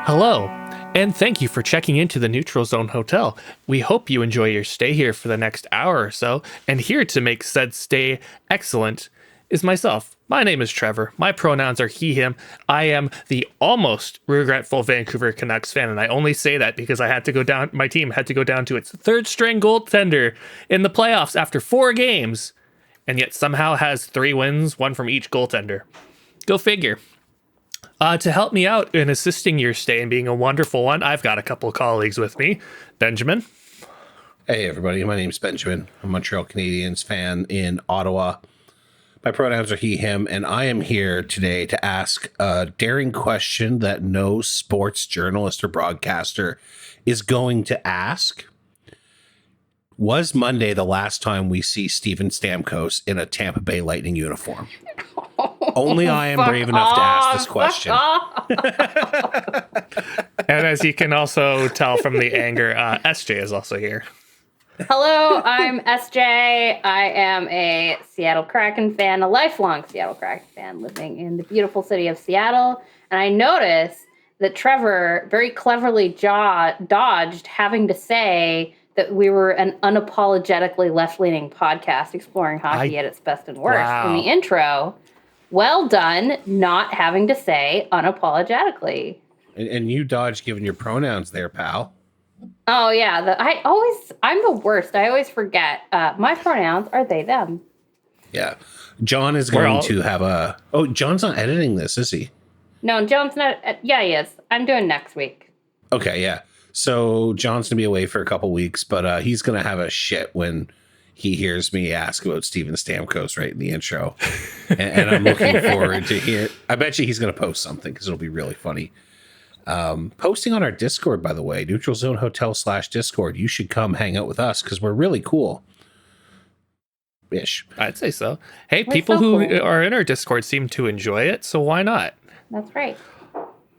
Hello, and thank you for checking into the Neutral Zone Hotel. We hope you enjoy your stay here for the next hour or so, and here to make said stay excellent is myself. My name is Trevor. My pronouns are he, him. I am the almost regretful Vancouver Canucks fan, and I only say that because my team had to go down to its third string goaltender in the playoffs after 4 games, and yet somehow has 3 wins, 1 from each goaltender. Go figure. To help me out in assisting your stay and being a wonderful one, I've got a couple colleagues with me. Benjamin. Hey, everybody. My name's Benjamin. I'm a Montreal Canadiens fan in Ottawa. My pronouns are he, him, and I am here today to ask a daring question that no sports journalist or broadcaster is going to ask. Was Monday the last time we see Steven Stamkos in a Tampa Bay Lightning uniform? Only I am brave enough to ask this question. And as you can also tell from the anger, SJ is also here. Hello, I'm SJ. I am a Seattle Kraken fan, a lifelong Seattle Kraken fan living in the beautiful city of Seattle. And I noticed that Trevor very cleverly dodged having to say that we were an unapologetically left-leaning podcast exploring hockey at its best and worst in the intro. Well done, not having to say unapologetically. And you dodged giving your pronouns there, pal. Oh yeah, I'm the worst. I always forget. My pronouns are they, them. Yeah. John is going to have a... Oh, John's not editing this, is he? No, John's not. Yeah, he is. I'm doing next week. Okay, yeah. So John's going to be away for a couple weeks, but he's going to have a shit when he hears me ask about Steven Stamkos right in the intro. And I'm looking forward to hear. I bet you he's going to post something because it'll be really funny. Posting on our Discord, by the way, Neutral Zone Hotel /Discord. You should come hang out with us because we're really cool. Ish. I'd say so. Hey, people who are in our Discord seem to enjoy it, so why not? That's right.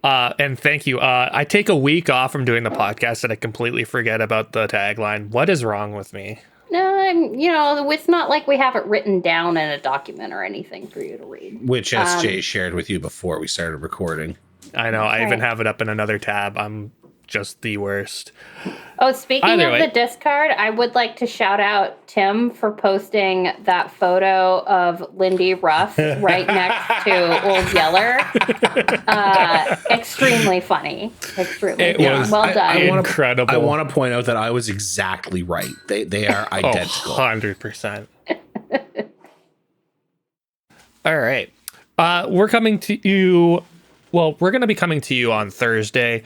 And thank you. I take a week off from doing the podcast and I completely forget about the tagline. What is wrong with me? No, it's not like we have it written down in a document or anything for you to read. Which SJ shared with you before we started recording. I know. I even have it up in another tab. I'm just the worst. Oh, speaking of the Discord, I would like to shout out Tim for posting that photo of Lindy Ruff right next to Old Yeller. Extremely funny. Extremely funny. Well done. Incredible. I want to point out that I was exactly right. They are identical. 100%. All right. We're coming to you. Well, we're going to be coming to you on Thursday.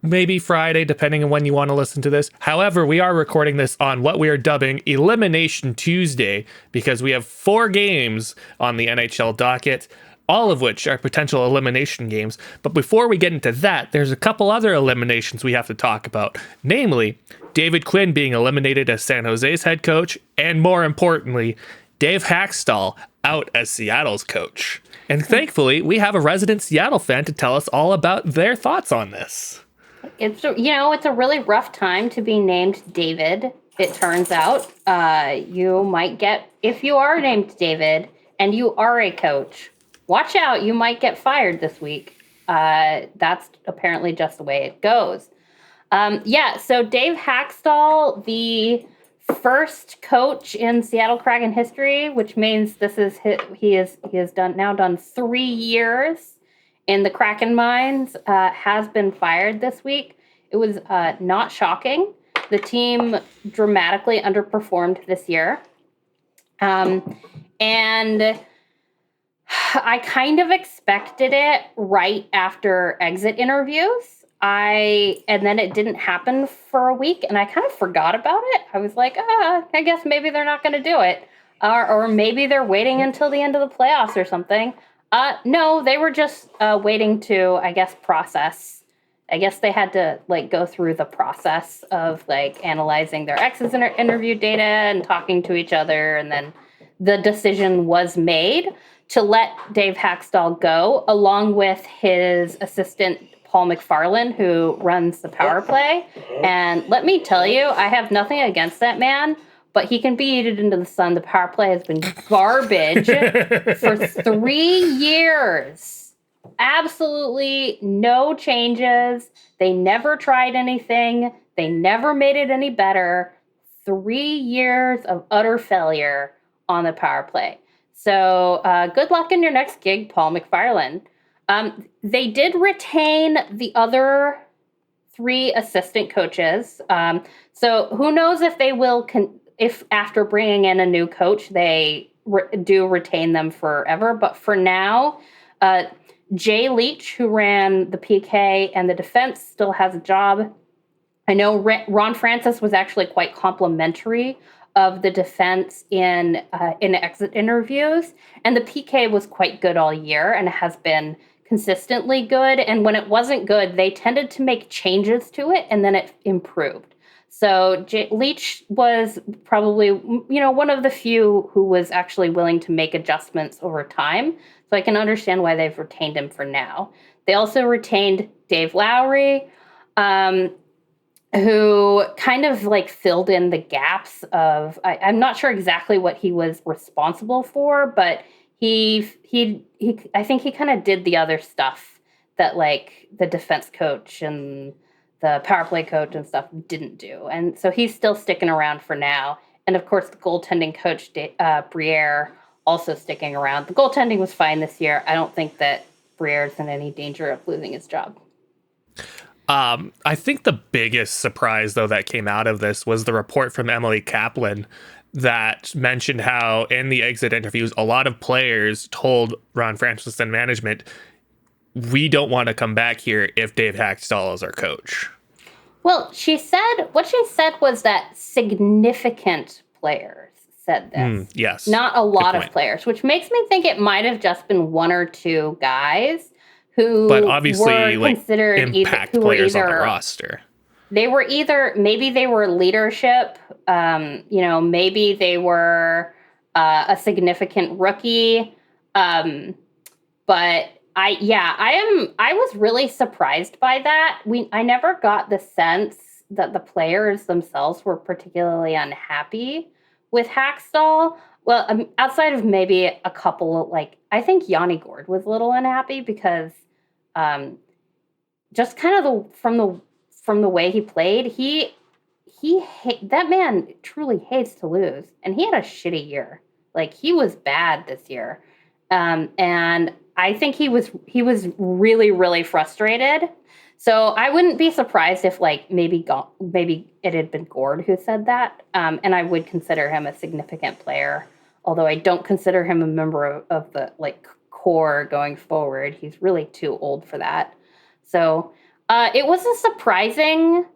Maybe Friday, depending on when you want to listen to this. However, we are recording this on what we are dubbing Elimination Tuesday because we have 4 games on the NHL docket, all of which are potential elimination games. But before we get into that, there's a couple other eliminations we have to talk about. Namely, David Quinn being eliminated as San Jose's head coach, and more importantly, Dave Hackstall out as Seattle's coach. And thankfully, we have a resident Seattle fan to tell us all about their thoughts on this. It's a really rough time to be named David. It turns out you might get, if you are named David and you are a coach, watch out, you might get fired this week. That's apparently just the way it goes. So Dave Hackstall, the first coach in Seattle Kraken history, which means he has done 3 years in the Kraken mines, has been fired this week. It was not shocking. The team dramatically underperformed this year. And I kind of expected it right after exit interviews. And then it didn't happen for a week, and I kind of forgot about it. I was like, I guess maybe they're not going to do it. Or maybe they're waiting until the end of the playoffs or something. No, they were just waiting to, I guess, process. I guess they had to go through the process of analyzing their ex's interview data and talking to each other. And then the decision was made to let Dave Hackstall go, along with his assistant, Paul McFarland, who runs the power play. And let me tell you, I have nothing against that man, but he can be yeeted into the sun. The power play has been garbage for 3 years. Absolutely no changes. They never tried anything. They never made it any better. 3 years of utter failure on the power play. So good luck in your next gig, Paul McFarland. They did retain the other 3 assistant coaches. So who knows if they will, if after bringing in a new coach, they do retain them forever. But for now, Jay Leach, who ran the PK and the defense, still has a job. I know Ron Francis was actually quite complimentary of the defense in exit interviews, and the PK was quite good all year and has been consistently good. And when it wasn't good, they tended to make changes to it, and then it improved. So Leach was probably, one of the few who was actually willing to make adjustments over time. So I can understand why they've retained him for now. They also retained Dave Lowry, who kind of like filled in the gaps of, I'm not sure exactly what he was responsible for, but I think he kind of did the other stuff that like the defense coach and the power play coach and stuff didn't do. And so he's still sticking around for now. And of course, the goaltending coach, Briere, also sticking around. The goaltending was fine this year. I don't think that Briere's in any danger of losing his job. I think the biggest surprise, though, that came out of this was the report from Emily Kaplan that mentioned how in the exit interviews, a lot of players told Ron Francis and management, we don't want to come back here if Dave Haxtell is our coach. Well, what she said was that significant players said this. Yes. Not a lot of players, which makes me think it might have just been 1 or 2 guys who but obviously were considered impact players on the roster. Maybe they were leadership, maybe they were a significant rookie. But I was really surprised by that. I never got the sense that the players themselves were particularly unhappy with Haxtell. Well, outside of maybe a couple, I think Yanni Gord was a little unhappy because just kind of from the way he played, that man truly hates to lose, and he had a shitty year. Like, he was bad this year, and I think he was really, really frustrated. So I wouldn't be surprised if maybe it had been Gord who said that, and I would consider him a significant player. Although I don't consider him a member of the core going forward. He's really too old for that. So it was a surprising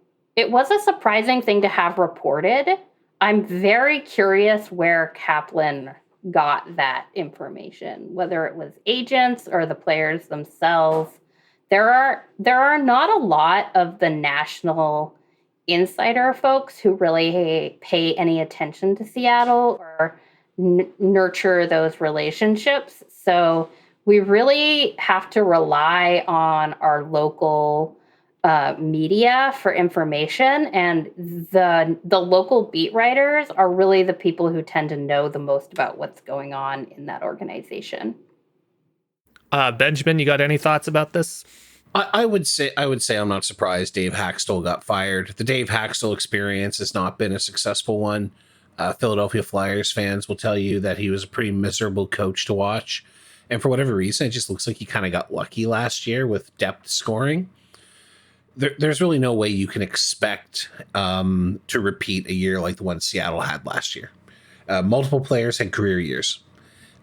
thing to have reported. I'm very curious where Kaplan got that information, whether it was agents or the players themselves. There are not a lot of the national insider folks who really pay any attention to Seattle or nurture those relationships. So we really have to rely on our local media for information, and the local beat writers are really the people who tend to know the most about what's going on in that organization. Benjamin, you got any thoughts about this? I would say I'm not surprised Dave Haxtell got fired. The Dave Haxtell experience has not been a successful one. Philadelphia Flyers fans will tell you that he was a pretty miserable coach to watch. And for whatever reason, it just looks like he kind of got lucky last year with depth scoring. There's really no way you can expect to repeat a year like the one Seattle had last year. Multiple players had career years.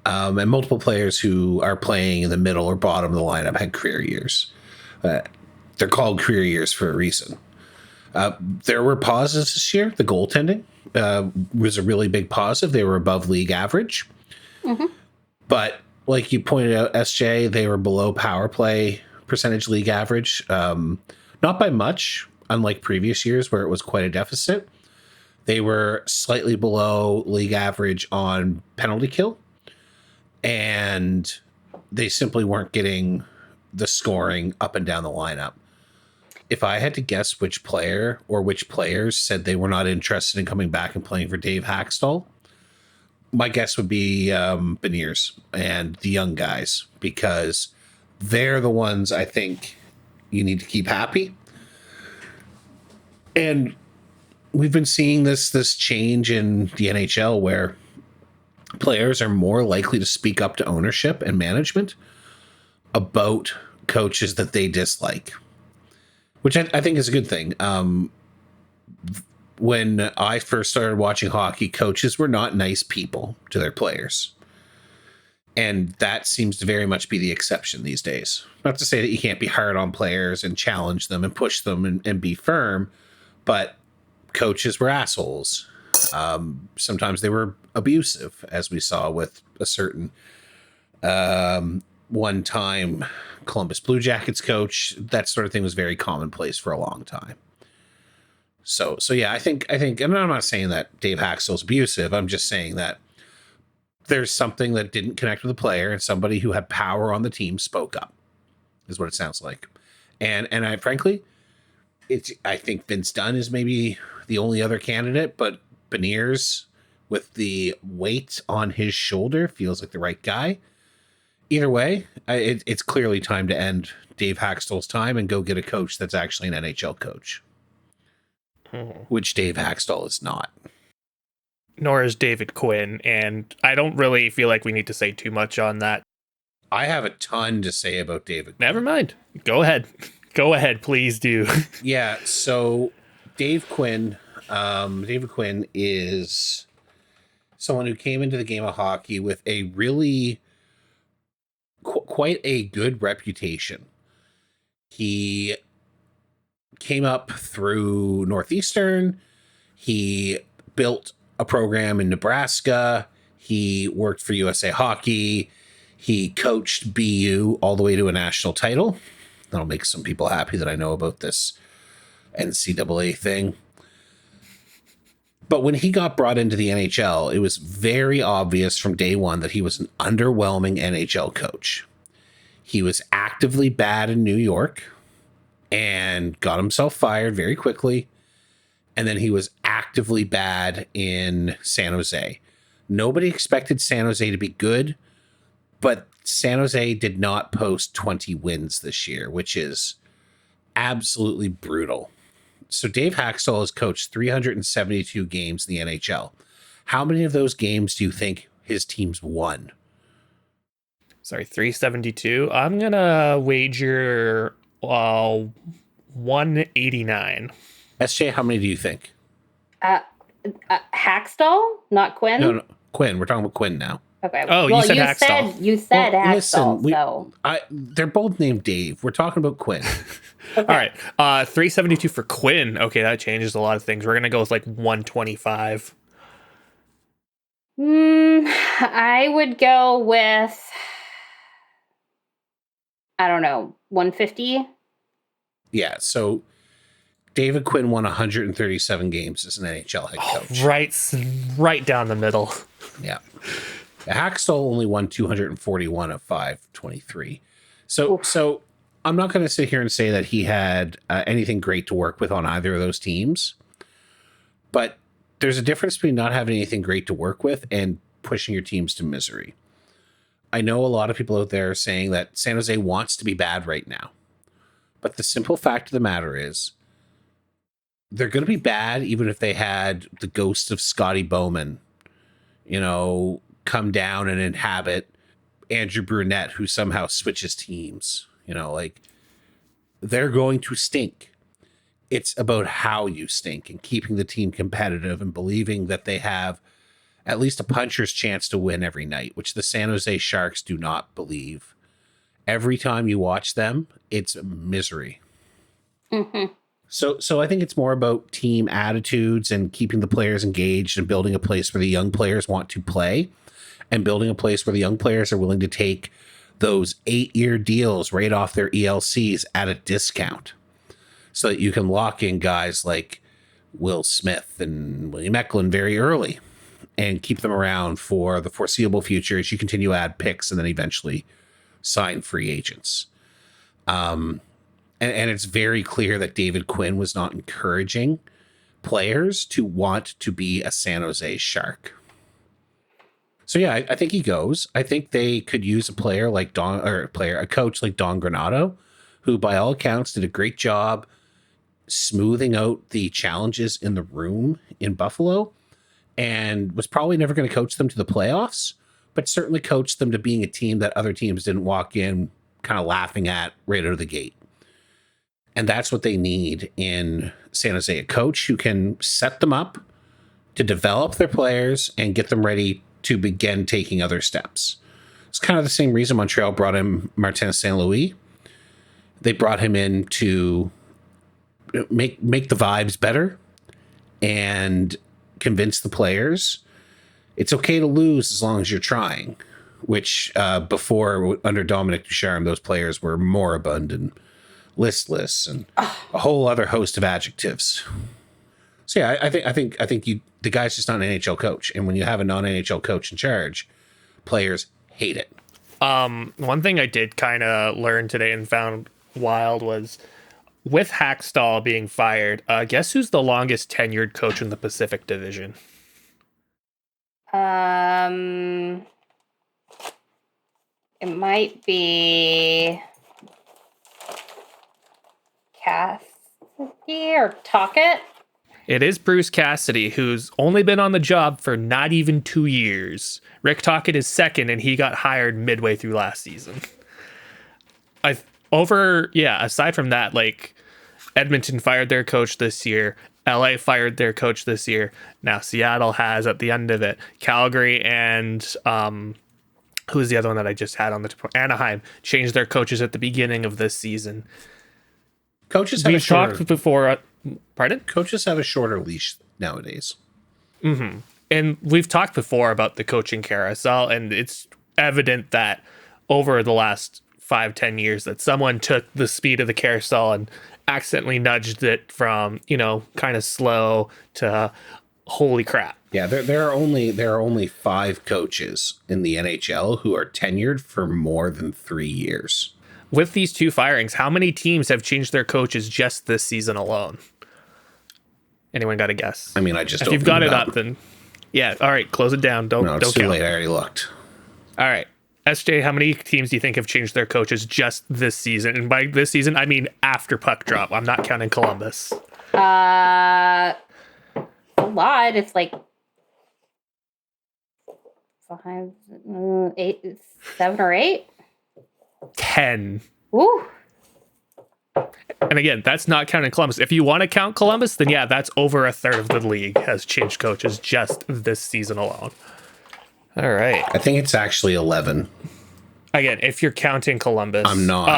And multiple players who are playing in the middle or bottom of the lineup had career years. They're called career years for a reason. There were positives this year. The goaltending was a really big positive. They were above league average. Mm-hmm. But like you pointed out, SJ, they were below power play percentage league average. Not by much, unlike previous years where it was quite a deficit. They were slightly below league average on penalty kill. And they simply weren't getting the scoring up and down the lineup. If I had to guess which player or which players said they were not interested in coming back and playing for Dave Haxtell, my guess would be Beniers and the young guys, because they're the ones I think you need to keep happy. And we've been seeing this change in the NHL where players are more likely to speak up to ownership and management about coaches that they dislike, which I think is a good thing. When I first started watching hockey, coaches were not nice people to their players. And that seems to very much be the exception these days. Not to say that you can't be hard on players and challenge them and push them and be firm, but coaches were assholes. Sometimes they were abusive, as we saw with a certain one-time Columbus Blue Jackets coach. That sort of thing was very commonplace for a long time. So yeah, I think, and I'm not saying that Dave Haxtell's abusive. I'm just saying that there's something that didn't connect with the player, and somebody who had power on the team spoke up, is what it sounds like. And I frankly, I think Vince Dunn is maybe the only other candidate, but Beniers, with the weight on his shoulder, feels like the right guy. Either way, it's clearly time to end Dave Haxtell's time and go get a coach that's actually an NHL coach, which Dave Haxtell is not. Nor is David Quinn, and I don't really feel like we need to say too much on that. I have a ton to say about David Quinn. Never mind. Go ahead. Go ahead, please do. Yeah, so David Quinn is someone who came into the game of hockey with a really quite a good reputation. He came up through Northeastern. He built a program in Nebraska. He worked for USA Hockey. He coached BU all the way to a national title. That'll make some people happy that I know about this NCAA thing. But when he got brought into the NHL, it was very obvious from day one that he was an underwhelming NHL coach. He was actively bad in New York and got himself fired very quickly. And then he was actively bad in San Jose. Nobody expected San Jose to be good, but San Jose did not post 20 wins this year, which is absolutely brutal. So Dave Haxtell has coached 372 games in the NHL. How many of those games do you think his teams won? Sorry, 372. I'm going to wager 189. SJ, how many do you think? Haxtell, not Quinn? No, Quinn. We're talking about Quinn now. Okay. Oh, well, you said Haxtell. You said Haxtell, listen, so. they're both named Dave. We're talking about Quinn. Okay. All right. 372 for Quinn. Okay, that changes a lot of things. We're going to go with like 125. I would go with, I don't know, 150. Yeah, so David Quinn won 137 games as an NHL head coach. Right down the middle. Yeah. Haxtell only won 241 of 523. So I'm not going to sit here and say that he had anything great to work with on either of those teams. But there's a difference between not having anything great to work with and pushing your teams to misery. I know a lot of people out there are saying that San Jose wants to be bad right now. But the simple fact of the matter is, they're going to be bad even if they had the ghost of Scotty Bowman, come down and inhabit Andrew Brunette, who somehow switches teams. They're going to stink. It's about how you stink and keeping the team competitive and believing that they have at least a puncher's chance to win every night, which the San Jose Sharks do not believe. Every time you watch them, it's misery. Mm-hmm. So I think it's more about team attitudes and keeping the players engaged and building a place where the young players want to play and building a place where the young players are willing to take those 8-year deals right off their ELCs at a discount so that you can lock in guys like Will Smith and William Eklund very early and keep them around for the foreseeable future as you continue to add picks and then eventually sign free agents. And it's very clear that David Quinn was not encouraging players to want to be a San Jose Shark. So yeah, I think he goes. I think they could use a coach like Don Granato, who by all accounts did a great job smoothing out the challenges in the room in Buffalo, and was probably never going to coach them to the playoffs, but certainly coached them to being a team that other teams didn't walk in kind of laughing at right out of the gate. And that's what they need in San Jose, a coach who can set them up to develop their players and get them ready to begin taking other steps. It's kind of the same reason Montreal brought in Martin St. Louis. They brought him in to make the vibes better and convince the players it's okay to lose as long as you're trying, which before, under Dominic Ducharme, those players were moribund and listless and a whole other host of adjectives. So yeah, I think the guy's just not an NHL coach, and when you have a non-NHL coach in charge, players hate it. One thing I did kind of learn today and found wild was with Hackstall being fired, guess who's the longest tenured coach in the Pacific Division? It might be Cassidy or Tocchet. It is Bruce Cassidy, who's only been on the job for not even 2 years. Rick Tocchet is second, and he got hired midway through last season. Aside from that, like, Edmonton fired their coach this year. LA fired their coach this year. Now Seattle has at the end of it. Calgary and who's the other one that I just had on the tip? Anaheim changed their coaches at the beginning of this season. Coaches have talked before. Pardon? Coaches have a shorter leash nowadays. Mm-hmm. And we've talked before about the coaching carousel, and it's evident that over the last 5-10 years that someone took the speed of the carousel and accidentally nudged it from, kind of slow to holy crap. Yeah, there are only 5 coaches in the NHL who are tenured for more than 3 years. With these 2 firings, how many teams have changed their coaches just this season alone? Anyone got a guess? I mean, I just if you've got it up, then yeah. All right, close it down. Don't it's too count. late. I already looked. All right, SJ, how many teams do you think have changed their coaches just this season? And by this season, I mean after puck drop. I'm not counting Columbus. A lot. It's like 5, 8, 7 or 8. 10. Ooh. And again, that's not counting Columbus. If you want to count Columbus, then yeah, that's over a third of the league has changed coaches just this season alone. All right. I think it's actually 11. Again, if you're counting Columbus. I'm not.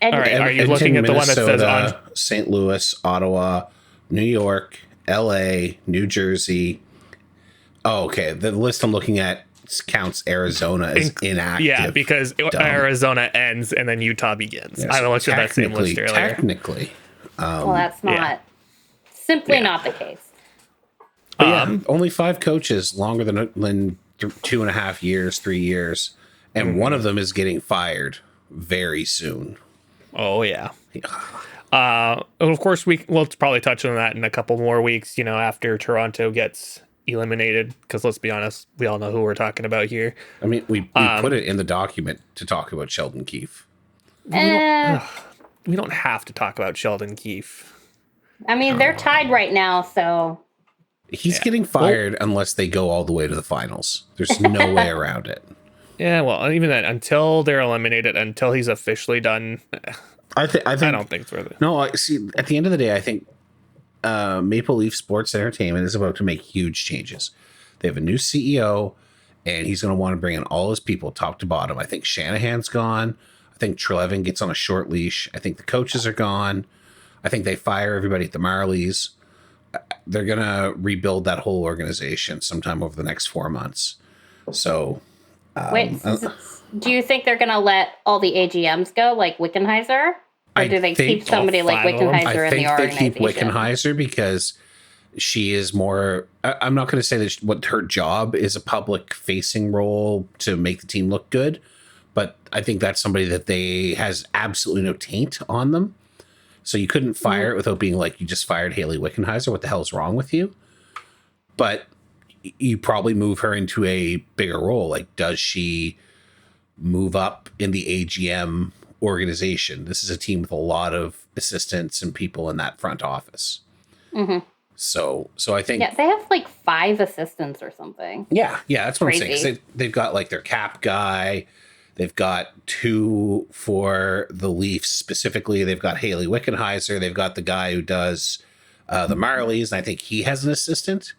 All right. Are you looking at the one that says on St. Louis, Ottawa, New York, LA, New Jersey? Oh, okay. The list I'm looking at counts Arizona as inactive. Yeah, because Arizona ends and then Utah begins. Yes, I looked at that same list earlier. Technically. Well, that's not not the case. But only 5 coaches longer than 2.5 years, 3 years. And one of them is getting fired very soon. Oh, yeah. Of course, we'll probably touch on that in a couple more weeks, after Toronto gets eliminated, because let's be honest, we all know who we're talking about here. I mean, we put it in the document to talk about Sheldon Keefe. We don't have to talk about Sheldon Keefe. I mean, they're tied right now, so he's getting fired unless they go all the way to the finals. There's no way around it. Yeah, well, even then, until they're eliminated, until he's officially done, I don't think it's worth it. No, see, at the end of the day, I think Maple Leaf Sports Entertainment is about to make huge changes. They have a new CEO, and he's going to want to bring in all his people, top to bottom. I think Shanahan's gone. I think Trevor gets on a short leash. I think the coaches are gone. I think they fire everybody at the Marlies. They're going to rebuild that whole organization sometime over the next 4 months. So, wait, do you think they're going to let all the AGMs go, like Wickenheiser? Or do they keep somebody like Wickenheiser in the organization? I think they keep Wickenheiser because she is more... I'm not going to say that what her job is a public-facing role to make the team look good, but I think that's somebody that has absolutely no taint on them. So you couldn't fire it without being like, you just fired Haley Wickenheiser. What the hell is wrong with you? But you probably move her into a bigger role. Like, does she move up in the AGM organization? This is a team with a lot of assistants and people in that front office. Mm-hmm. So I think they have like 5 assistants or something. Yeah, that's what Crazy. I'm saying. They've got like their cap guy. They've got 2 for the Leafs specifically. They've got Haley Wickenheiser. They've got the guy who does the Marlies, and I think he has an assistant.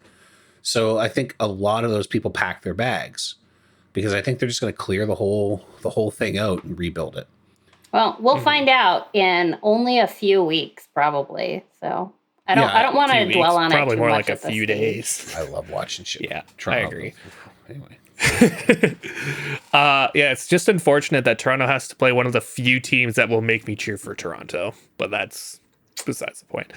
So I think a lot of those people pack their bags because I think they're just going to clear the whole thing out and rebuild it. Well, we'll find out in only a few weeks, probably. So I don't want to dwell on probably it too more much like a few days. I love watching shit. Yeah, Toronto. I agree. Anyway. It's just unfortunate that Toronto has to play one of the few teams that will make me cheer for Toronto, but that's besides the point.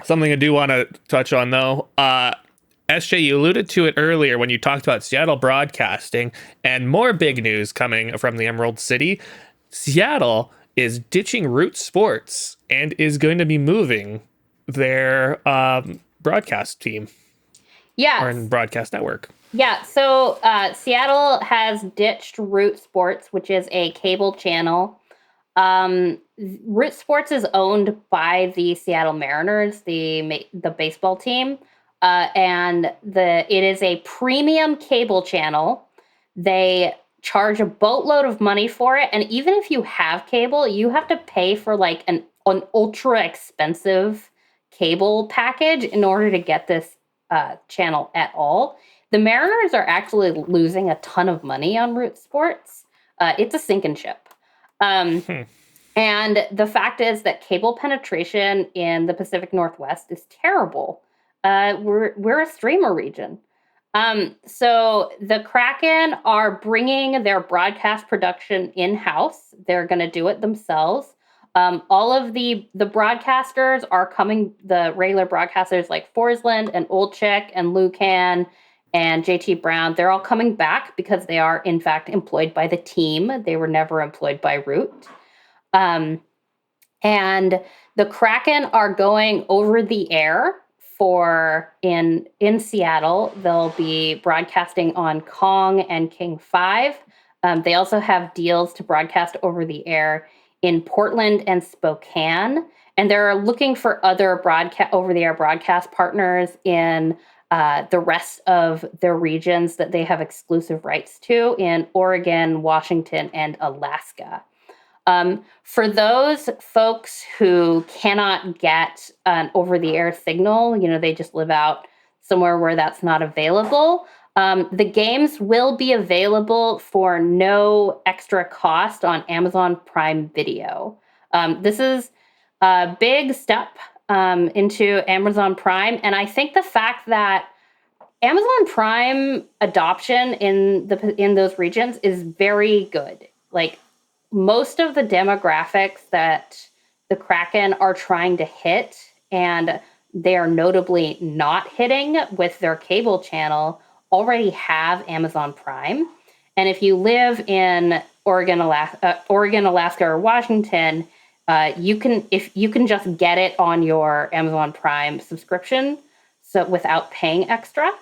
Something I do want to touch on, though, SJ, you alluded to it earlier when you talked about Seattle broadcasting, and more big news coming from the Emerald City. Seattle is ditching Root Sports and is going to be moving their broadcast team. Yeah. Or broadcast network. Yeah, so Seattle has ditched Root Sports, which is a cable channel. Root Sports is owned by the Seattle Mariners, the baseball team, and it is a premium cable channel. They charge a boatload of money for it, and even if you have cable, you have to pay for like an ultra expensive cable package in order to get this channel at all. The Mariners are actually losing a ton of money on Root Sports. It's a sinking ship. And the fact is that cable penetration in the Pacific Northwest is terrible. We're a streamer region. So the Kraken are bringing their broadcast production in-house. They're going to do it themselves. All of the broadcasters are coming, the regular broadcasters like Forsland and Olczyk and Lucan and JT Brown, they're all coming back because they are, in fact, employed by the team. They were never employed by Root. And the Kraken are going over the air in Seattle. They'll be broadcasting on Kong and King 5. They also have deals to broadcast over the air in Portland and Spokane. And they're looking for other over-the-air broadcast partners in the rest of their regions that they have exclusive rights to in Oregon, Washington, and Alaska. For those folks who cannot get an over-the-air signal, they just live out somewhere where that's not available, the games will be available for no extra cost on Amazon Prime Video. This is a big step into Amazon Prime, and I think the fact that Amazon Prime adoption in those regions is very good. Like, most of the demographics that the Kraken are trying to hit, and they are notably not hitting with their cable channel, already have Amazon Prime. And if you live in Oregon, Alaska, or Washington, you can just get it on your Amazon Prime subscription, so without paying extra.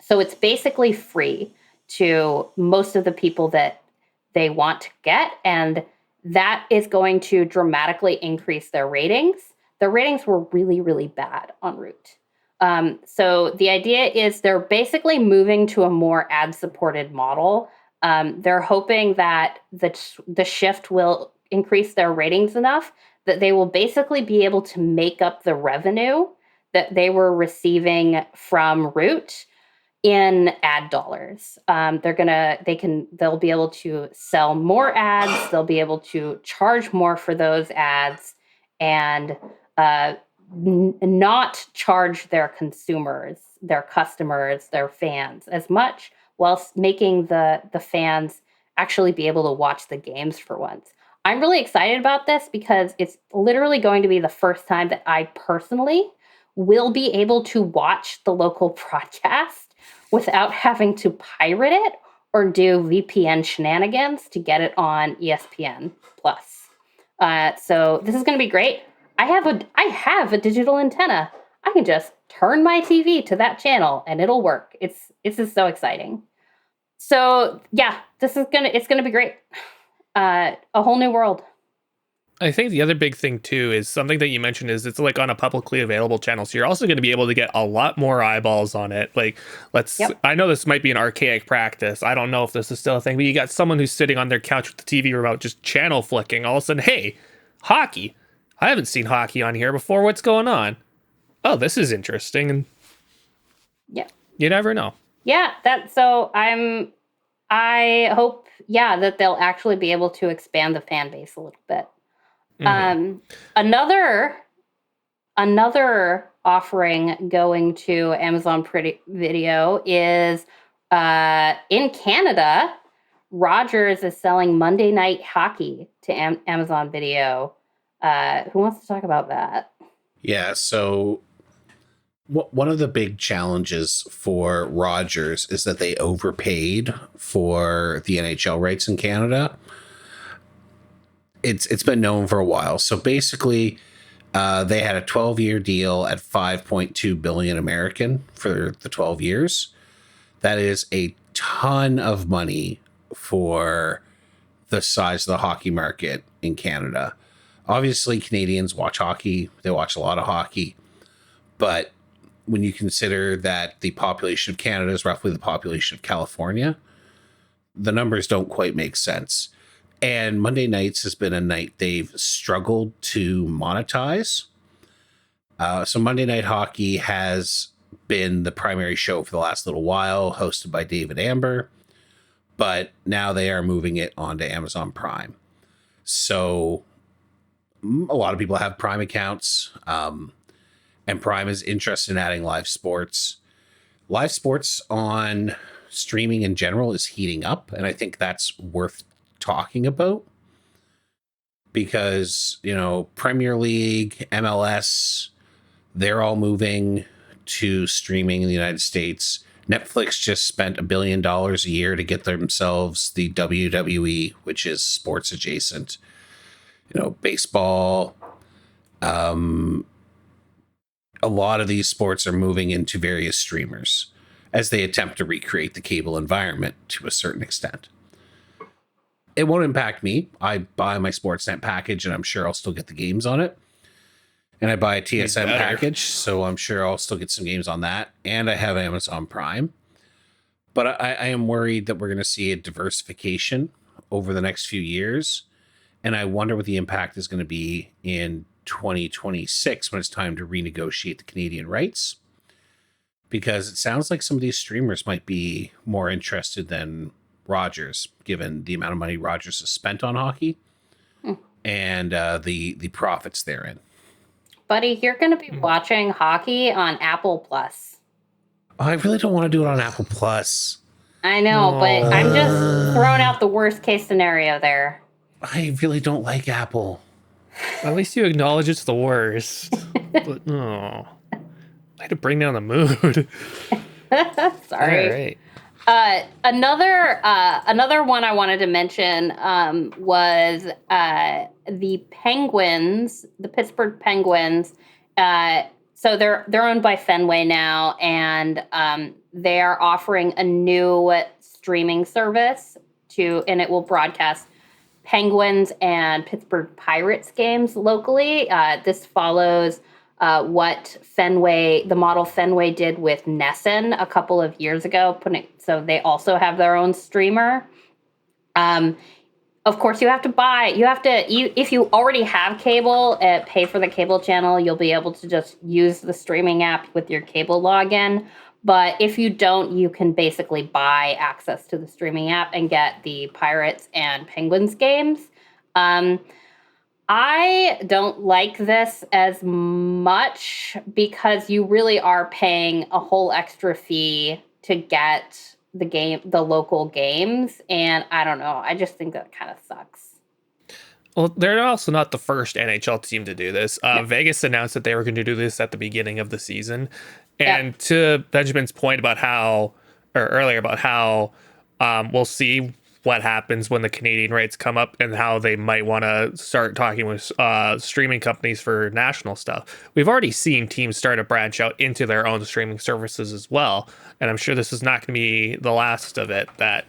So it's basically free to most of the people that they want to get, and that is going to dramatically increase their ratings. Their ratings were really, really bad on Root. So the idea is they're basically moving to a more ad-supported model. They're hoping that the shift will increase their ratings enough that they will basically be able to make up the revenue that they were receiving from Root in ad dollars. They'll be able to sell more ads. They'll be able to charge more for those ads, and not charge their consumers, their customers, their fans as much, whilst making the fans actually be able to watch the games for once. I'm really excited about this because it's literally going to be the first time that I personally will be able to watch the local broadcast without having to pirate it or do VPN shenanigans to get it on ESPN Plus. So this is going to be great. I have a digital antenna. I can just turn my TV to that channel and it'll work. It's just so exciting. So yeah, it's gonna be great. A whole new world. I think the other big thing too is something that you mentioned is it's like on a publicly available channel. So you're also going to be able to get a lot more eyeballs on it. Like I know this might be an archaic practice. I don't know if this is still a thing, but you got someone who's sitting on their couch with the TV remote, just channel flicking. All of a sudden, hey, hockey. I haven't seen hockey on here before. What's going on? Oh, this is interesting. And yeah, you never know. Yeah. I hope, that they'll actually be able to expand the fan base a little bit. Mm-hmm. Another offering going to Amazon Video is in Canada. Rogers is selling Monday Night Hockey to Amazon Video. Who wants to talk about that? Yeah, so one of the big challenges for Rogers is that they overpaid for the NHL rights in Canada. It's been known for a while. So basically, they had a 12-year deal at 5.2 billion American for the 12 years. That is a ton of money for the size of the hockey market in Canada. Obviously, Canadians watch hockey. They watch a lot of hockey. But when you consider that the population of Canada is roughly the population of California, the numbers don't quite make sense. And Monday nights has been a night they've struggled to monetize. So Monday Night Hockey has been the primary show for the last little while, hosted by David Amber. But now they are moving it onto Amazon Prime. So a lot of people have Prime accounts. And Prime is interested in adding live sports. Live sports on streaming in general is heating up. And I think that's worth talking about, because Premier League, MLS, they're all moving to streaming in the United States. Netflix just spent $1 billion a year to get themselves the WWE, which is sports adjacent, baseball. A lot of these sports are moving into various streamers as they attempt to recreate the cable environment to a certain extent. It won't impact me. I buy my Sportsnet package, and I'm sure I'll still get the games on it. And I buy a TSN package, so I'm sure I'll still get some games on that. And I have Amazon Prime. But I am worried that we're going to see a diversification over the next few years. And I wonder what the impact is going to be in 2026 when it's time to renegotiate the Canadian rights. Because it sounds like some of these streamers might be more interested than Rogers, given the amount of money Rogers has spent on hockey and the profits therein. Buddy, you're going to be watching hockey on Apple Plus. Oh, I really don't want to do it on Apple Plus. I know, but I'm just throwing out the worst case scenario there. I really don't like Apple. At least you acknowledge it's the worst. But I had to bring down the mood. Sorry. All right. Another one I wanted to mention was the Penguins, the Pittsburgh Penguins. So they're owned by Fenway now, and they are offering a new streaming service and it will broadcast Penguins and Pittsburgh Pirates games locally. This follows what the model Fenway did with Nesson a couple of years ago. So they also have their own streamer. Of course, if you already have cable, pay for the cable channel. You'll be able to just use the streaming app with your cable login. But if you don't, you can basically buy access to the streaming app and get the Pirates and Penguins games. I don't like this as much because you really are paying a whole extra fee to get the local games. And I don't know. I just think that kind of sucks. Well, they're also not the first NHL team to do this. Vegas announced that they were going to do this at the beginning of the season. And to Benjamin's point about earlier about how we'll see what happens when the Canadian rights come up and how they might want to start talking with streaming companies for national stuff. We've already seen teams start to branch out into their own streaming services as well. And I'm sure this is not going to be the last of it. That,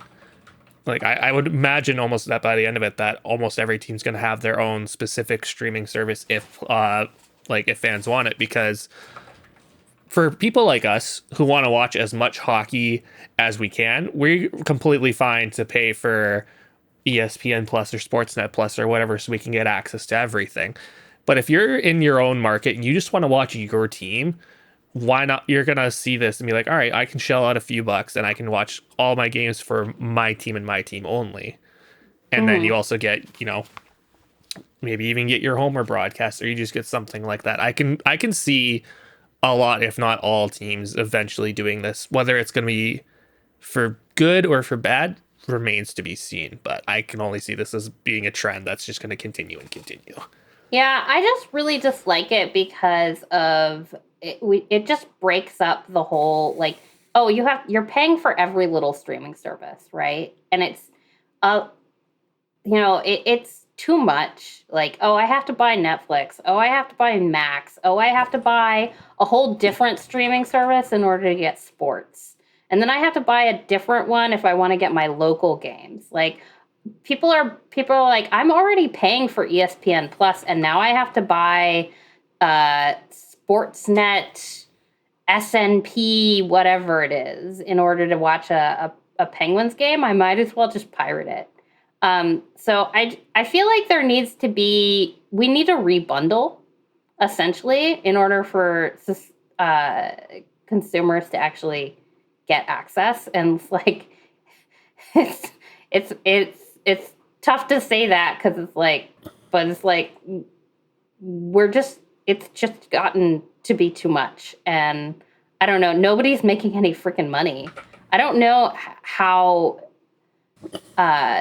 like, I would imagine almost that by the end of it, that almost every team's going to have their own specific streaming service if fans want it, because for people like us who want to watch as much hockey as we can, we're completely fine to pay for ESPN Plus or Sportsnet Plus or whatever so we can get access to everything. But if you're in your own market and you just want to watch your team, why not? You're going to see this and be like, all right, I can shell out a few bucks and I can watch all my games for my team and my team only. And then you also get, maybe even get your Homer broadcast, or you just get something like that. I can see a lot, if not all, teams eventually doing this. Whether it's going to be for good or for bad remains to be seen. But I can only see this as being a trend that's just going to continue and continue. Yeah, I just really dislike it because of it. It just breaks up the whole, like, oh, you're paying for every little streaming service, right? And it's it's too much. Like, oh, I have to buy Netflix. Oh, I have to buy Max. Oh, I have to buy a whole different streaming service in order to get sports. And then I have to buy a different one if I want to get my local games. Like, people are like, I'm already paying for ESPN Plus, and now I have to buy Sportsnet, SNP, whatever it is, in order to watch a Penguins game. I might as well just pirate it. So I feel like we need to rebundle, essentially, in order for consumers to actually get access. And it's tough to say that because it's just gotten to be too much. And I don't know, nobody's making any freaking money. I don't know how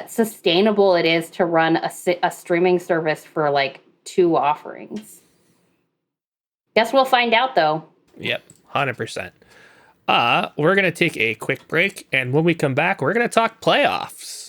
sustainable it is to run a streaming service for like 2 offerings. Guess we'll find out though. Yep, 100%. We're gonna take a quick break, and when we come back, we're gonna talk playoffs.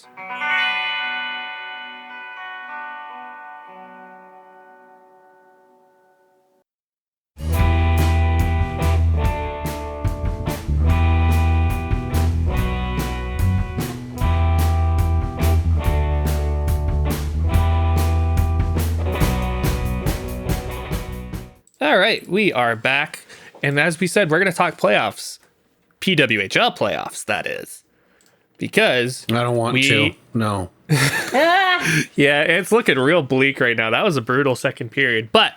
All right, we are back. And as we said, we're going to talk playoffs. PWHL playoffs, that is. Because I don't want to. No. Yeah, it's looking real bleak right now. That was a brutal second period. But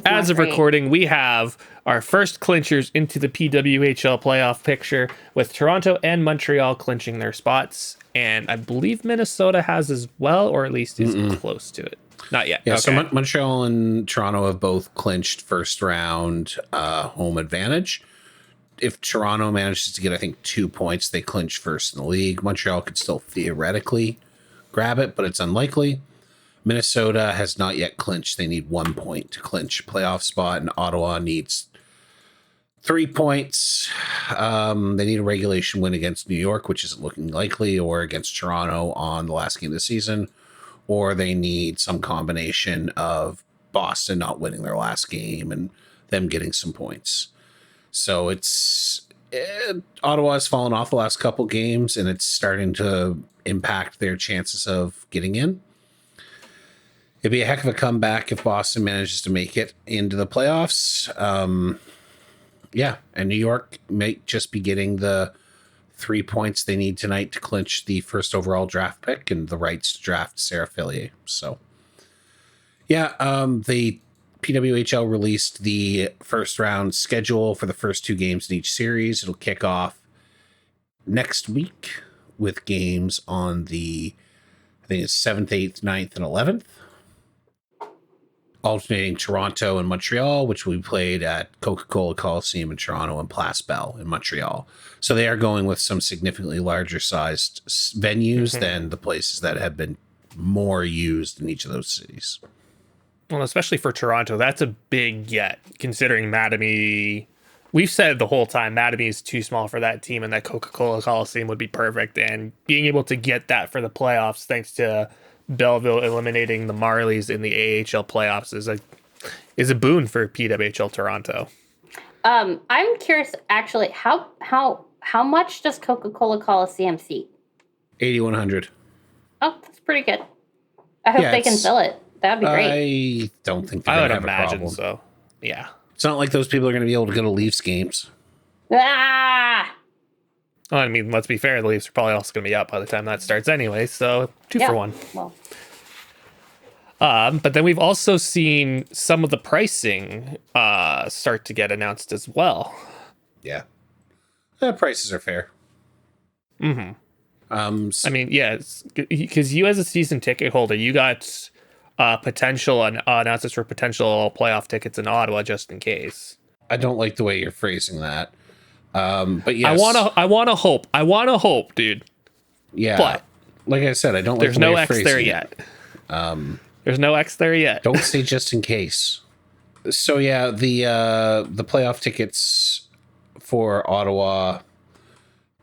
as of recording, we have our first clinchers into the PWHL playoff picture, with Toronto and Montreal clinching their spots. And I believe Minnesota has as well, or at least is close to it. Not yet. Yeah, okay. So Montreal and Toronto have both clinched first round home advantage. If Toronto manages to get, I think, 2 points, they clinch first in the league. Montreal could still theoretically grab it, but it's unlikely. Minnesota has not yet clinched. They need 1 point to clinch a playoff spot, and Ottawa needs 3 points. They need a regulation win against New York, which isn't looking likely, or against Toronto on the last game of the season. Or they need some combination of Boston not winning their last game and them getting some points. So Ottawa's fallen off the last couple games, and it's starting to impact their chances of getting in. It'd be a heck of a comeback if Boston manages to make it into the playoffs. And New York might just be getting the 3 points they need tonight to clinch the first overall draft pick and the rights to draft Sarah Fillier. So, the PWHL released the first round schedule for the first 2 games in each series. It'll kick off next week with games on the, I think it's 7th, 8th, 9th, and 11th. Alternating Toronto and Montreal, which we played at Coca-Cola Coliseum in Toronto and Place Belle in Montreal. So they are going with some significantly larger sized venues than the places that have been more used in each of those cities. Well, especially for Toronto, that's a big get, considering Mattamy we've said the whole time Mattamy is too small for that team, and that Coca-Cola Coliseum would be perfect. And being able to get that for the playoffs, thanks to Belleville eliminating the Marlies in the AHL playoffs, is a boon for PWHL Toronto. I'm curious, actually, how much does Coca-Cola Coliseum seat? 8,100. Oh, that's pretty good. I hope they can fill it. That'd be great. I don't think they're I going would to have a imagine problem. so. Yeah. It's not like those people are going to be able to go to Leafs games. Ah! Well, I mean, let's be fair. The Leafs are probably also going to be up by the time that starts anyway. So 2 for 1. Well, But then we've also seen some of the pricing start to get announced as well. Yeah. Prices are fair. Mm-hmm. I mean, yeah, because you as a season ticket holder, you got potential announcements for potential playoff tickets in Ottawa just in case. I don't like the way you're phrasing that. But yes. I want to hope, dude. Yeah. But like I said, I don't like there's the way no you're X phrasing there it. yet. There's no X there yet. Don't say just in case. So yeah, the playoff tickets for Ottawa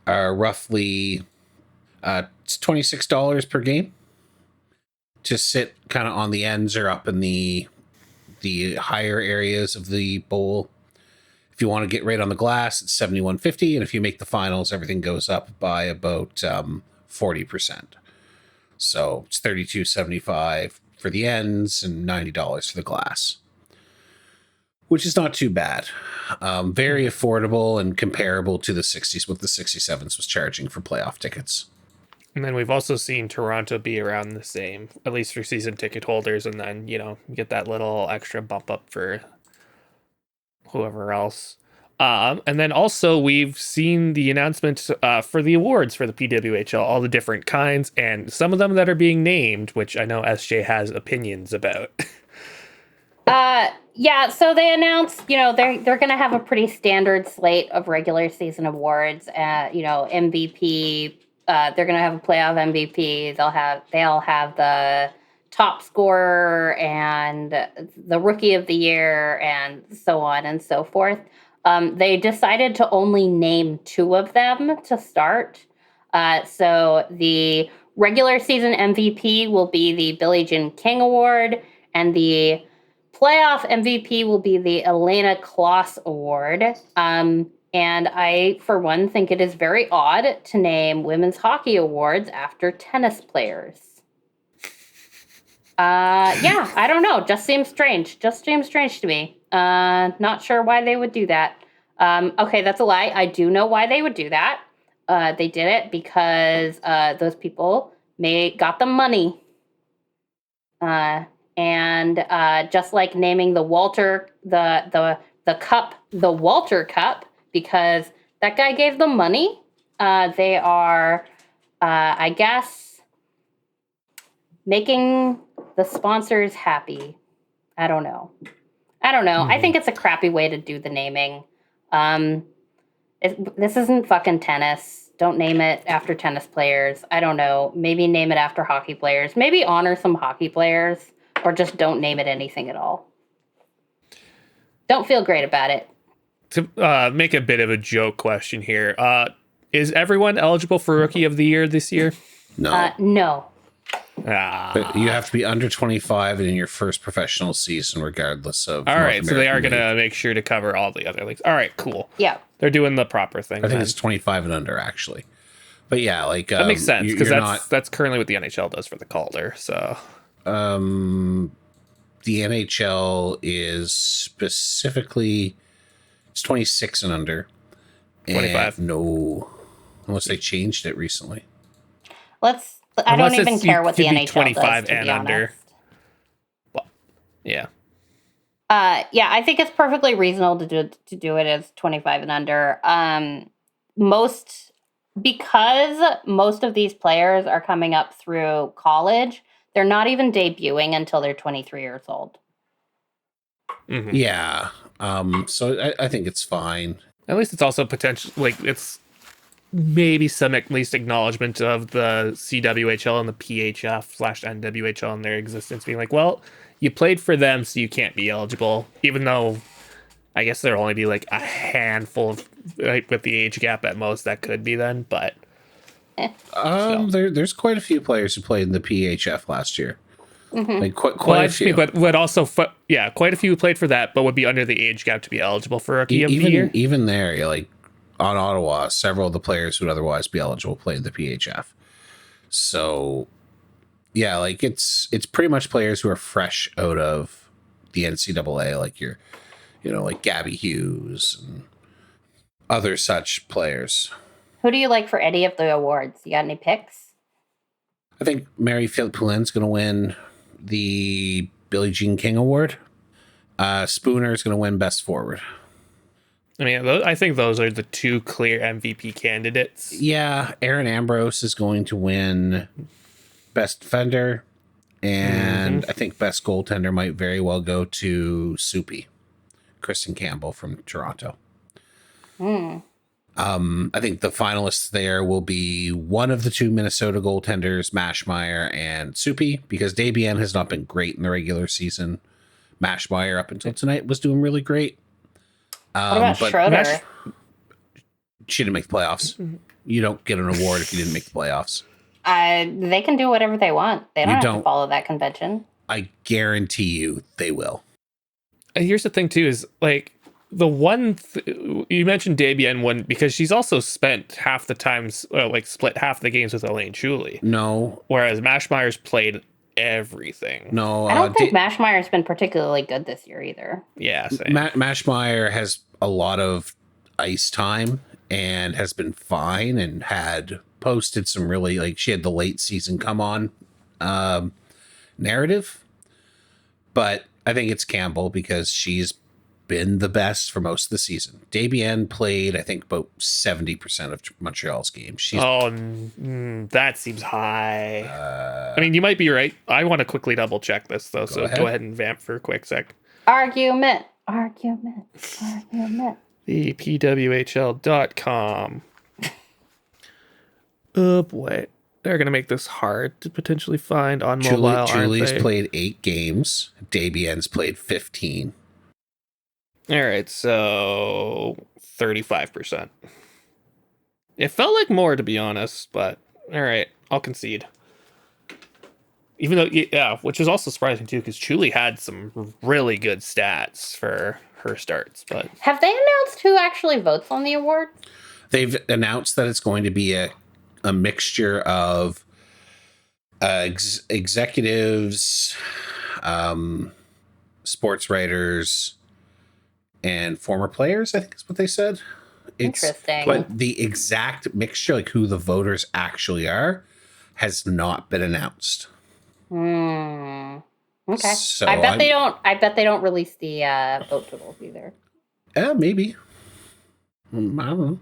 are roughly it's $26 per game to sit kind of on the ends or up in the higher areas of the bowl. If you want to get right on the glass, it's $71.50, and if you make the finals, everything goes up by about 40%. So it's $32.75 for the ends and $90 for the glass, which is not too bad. Very affordable and comparable to the 60s, what the 67s was charging for playoff tickets. And then we've also seen Toronto be around the same, at least for season ticket holders, and then, get that little extra bump up for whoever else. And then also we've seen the announcements for the awards for the PWHL, all the different kinds, and some of them that are being named, which I know SJ has opinions about. Yeah, so they announced, they're going to have a pretty standard slate of regular season awards. MVP. They're going to have a playoff MVP. They'll have the top scorer and the rookie of the year and so on and so forth. They decided to only name 2 of them to start. So the regular season MVP will be the Billie Jean King Award, and the playoff MVP will be the Elena Kloss Award. And I, for one, think it is very odd to name women's hockey awards after tennis players. Yeah, I don't know. Just seems strange. To me. Not sure why they would do that. Okay, that's a lie. I do know why they would do that. They did it because those people got the money. And just like naming the Walter Cup the Walter Cup, because that guy gave them money. They are, I guess, making the sponsors happy. I don't know. Mm-hmm. I think it's a crappy way to do the naming. This isn't fucking tennis. Don't name it after tennis players. I don't know. Maybe name it after hockey players. Maybe honor some hockey players, or just don't name it anything at all. Don't feel great about it. To make a bit of a joke question here, is everyone eligible for Rookie of the Year this year? No. No. But you have to be under 25 and in your first professional season, regardless of. All right, so they are going to make sure to cover all the other leagues. All right, cool. Yeah. They're doing the proper thing. I think it's 25 and under, actually. But yeah, like that makes sense, because that's currently what the NHL does for the Calder. So, the NHL is specifically it's 26 and under. 25. No, unless they changed it recently. I don't even care what the NHL 25 does, to and be under. honest. Well, yeah. Yeah, I think it's perfectly reasonable to do it as 25 and under. Because most of these players are coming up through college, they're not even debuting until they're 23 years old. Mm-hmm. Yeah. So I think it's fine. At least it's also potential, like it's maybe some at least acknowledgement of the CWHL and the PHF/NWHL and their existence being like, well, you played for them, so you can't be eligible, even though I guess there'll only be like a handful of, like, with the age gap at most that could be then, but there's quite a few players who played in the PHF last year. Like quite a few. But also, quite a few who played for that, but would be under the age gap to be eligible for Rookie of the Year. Even there, you're like on Ottawa, several of the players who would otherwise be eligible played in the PHF. So, yeah, like it's pretty much players who are fresh out of the NCAA, like like Gabby Hughes and other such players. Who do you like for any of the awards? You got any picks? I think Mary Philip Poulin's going to win the Billie Jean King Award. Spooner is going to win Best Forward. I mean, I think those are the two clear MVP candidates. Yeah, Aaron Ambrose is going to win Best Defender, and I think Best Goaltender might very well go to Soupy, Kristen Campbell from Toronto. I think the finalists there will be one of the two Minnesota goaltenders, Mashmeyer and Soupy, because Debian has not been great in the regular season. Mashmeyer, up until tonight, was doing really great. What about Schroeder? She didn't make the playoffs. You don't get an award if you didn't make the playoffs. They can do whatever they want. They don't have to follow that convention. I guarantee you they will. Here's the thing, too, is like the one you mentioned Debian one because she's also spent half the times, split half the games with Elaine Chuli. No. Whereas Mashmeyer's played everything. No. I don't think Mashmeyer's been particularly good this year either. Yeah, same. Mashmeyer has a lot of ice time and has been fine and had posted some really, she had the late season come on narrative. But I think it's Campbell because she's been the best for most of the season. Debian played, I think, about 70% of Montreal's games. That seems high. I mean, you might be right. I want to quickly double check this, though, go ahead and vamp for a quick sec. Argument. The PWHL.com. Oh, boy. They're going to make this hard to potentially find on mobile. Julie's played 8 games. Debian's played 15. All right, so 35%. It felt like more, to be honest, but all right, I'll concede. Even though, which is also surprising, too, because Chuli had some really good stats for her starts. But have they announced who actually votes on the award? They've announced that it's going to be a mixture of executives, sports writers, and former players, I think is what they said. Interesting. But the exact mixture, like who the voters actually are, has not been announced. Okay. So I bet they don't release the vote totals either. Maybe. I don't know.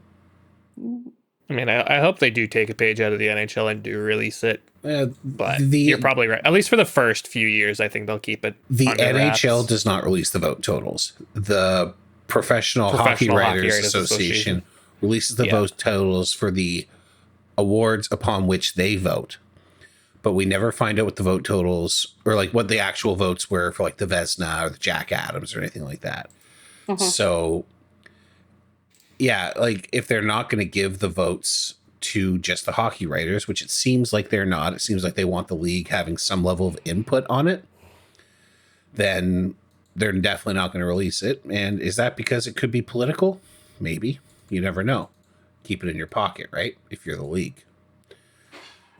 I mean, I hope they do take a page out of the NHL and do release it. But you're probably right. At least for the first few years, I think they'll keep it. The NHL does not release the vote totals. The Professional Hockey Writers Association releases the vote totals for the awards upon which they vote. But we never find out what the vote totals or what the actual votes were for the Vezina or the Jack Adams or anything like that. So, yeah, if they're not going to give the votes to just the hockey writers, which it seems like they're not, it seems like they want the league having some level of input on it, then they're definitely not going to release it. And is that because it could be political? Maybe. You never know. Keep it in your pocket, right? If you're the league.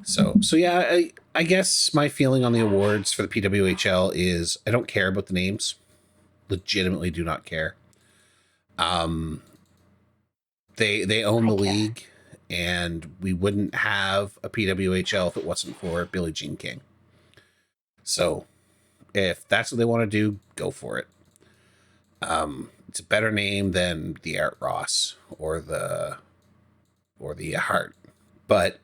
So yeah, I guess my feeling on the awards for the PWHL is I don't care about the names. Legitimately do not care. They own the league, and we wouldn't have a PWHL if it wasn't for Billie Jean King. So if that's what they want to do, go for it. It's a better name than the Art Ross or the Hart. But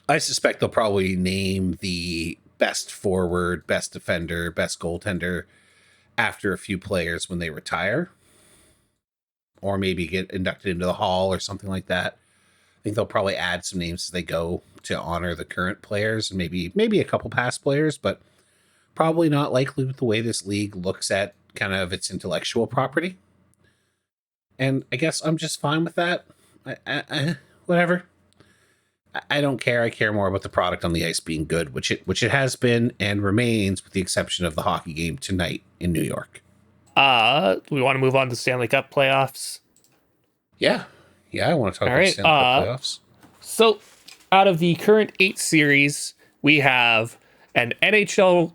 I suspect they'll probably name the best forward, best defender, best goaltender after a few players when they retire. Or maybe get inducted into the Hall or something like that. I think they'll probably add some names as they go to honor the current players and maybe a couple past players, but probably not likely with the way this league looks at kind of its intellectual property. and I guess I'm just fine with that. Whatever. I don't care. I care more about the product on the ice being good, which it has been and remains, with the exception of the hockey game tonight in New York. We want to move on to Stanley Cup playoffs. Yeah, I want to talk All about right. Stanley Cup playoffs. So, out of the current 8 series, we have an NHL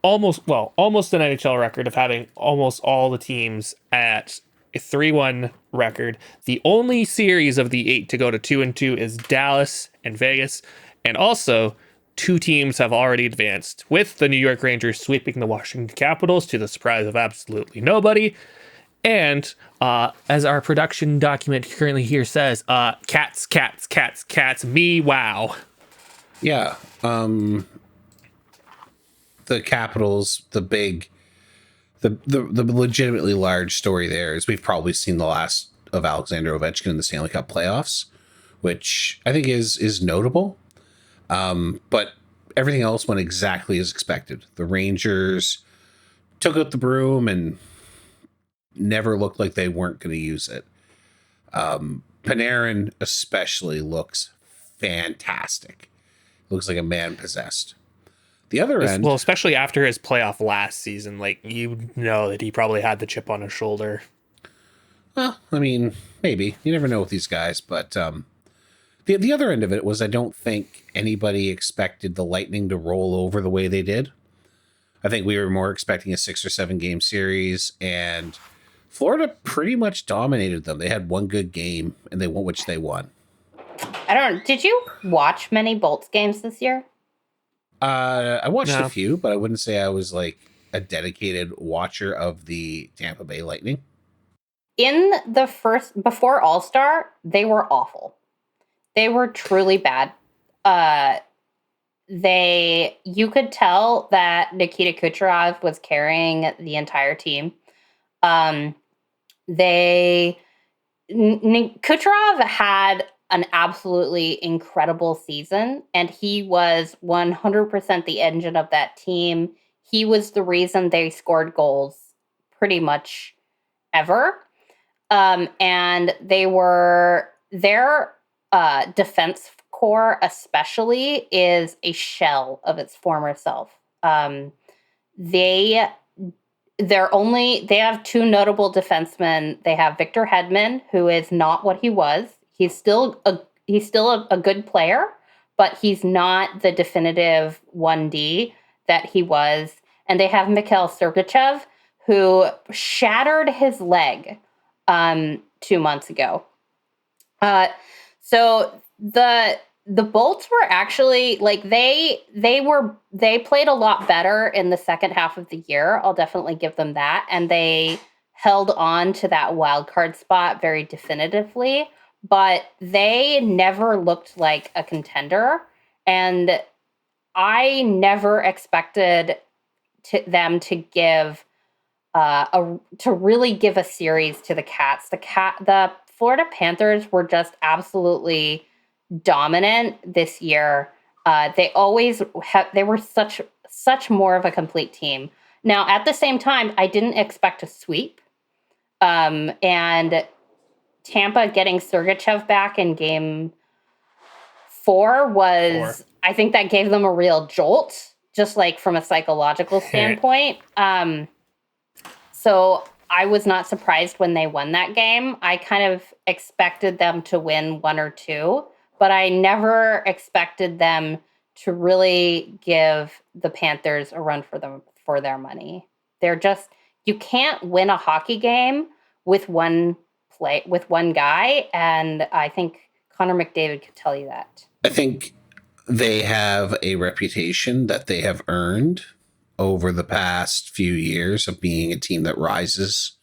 almost an NHL record of having almost all the teams at a 3-1 record. The only series of the 8 to go to 2-2 is Dallas and Vegas, and also 2 teams have already advanced, with the New York Rangers sweeping the Washington Capitals to the surprise of absolutely nobody. And as our production document currently here says, cats, me, wow. Yeah. The Capitals, the legitimately large story there is we've probably seen the last of Alexander Ovechkin in the Stanley Cup playoffs, which I think is notable. But everything else went exactly as expected. The Rangers took out the broom and never looked like they weren't going to use it. Panarin especially looks fantastic. Looks like a man possessed. The other end, well, especially after his playoff last season, like, you know that he probably had the chip on his shoulder. well, I mean, maybe. You never know with these guys, but the other end of it was I don't think anybody expected the Lightning to roll over the way they did. I think we were more expecting a 6 or 7 game series, and Florida pretty much dominated them. They had one good game, and they won, which they won. Did you watch many Bolts games this year? I watched a few, but I wouldn't say I was like a dedicated watcher of the Tampa Bay Lightning. In the before All-Star, they were awful. They were truly bad. You could tell that Nikita Kucherov was carrying the entire team. Kucherov had an absolutely incredible season, and he was 100% the engine of that team. He was the reason they scored goals pretty much ever. And their defense core especially is a shell of its former self. They have 2 notable defensemen. They have Victor Hedman, who is not what he was. He's still a good player, but he's not the definitive 1D that he was. And they have Mikhail Sergachev, who shattered his leg 2 months ago. So the Bolts were actually like they played a lot better in the second half of the year. I'll definitely give them that, and they held on to that wild card spot very definitively. But they never looked like a contender, and I never expected them to give really give a series to the Cats. The Florida Panthers were just absolutely dominant this year. They were such more of a complete team. Now, at the same time, I didn't expect a sweep. And Tampa getting Sergachev back in game 4 was, I think that gave them a real jolt, just like from a psychological standpoint. So I was not surprised when they won that game. I kind of expected them to win 1 or 2, but I never expected them to really give the Panthers a run for their money. You can't win a hockey game with one guy, and I think Connor McDavid could tell you that. I think they have a reputation that they have earned over the past few years of being a team that rises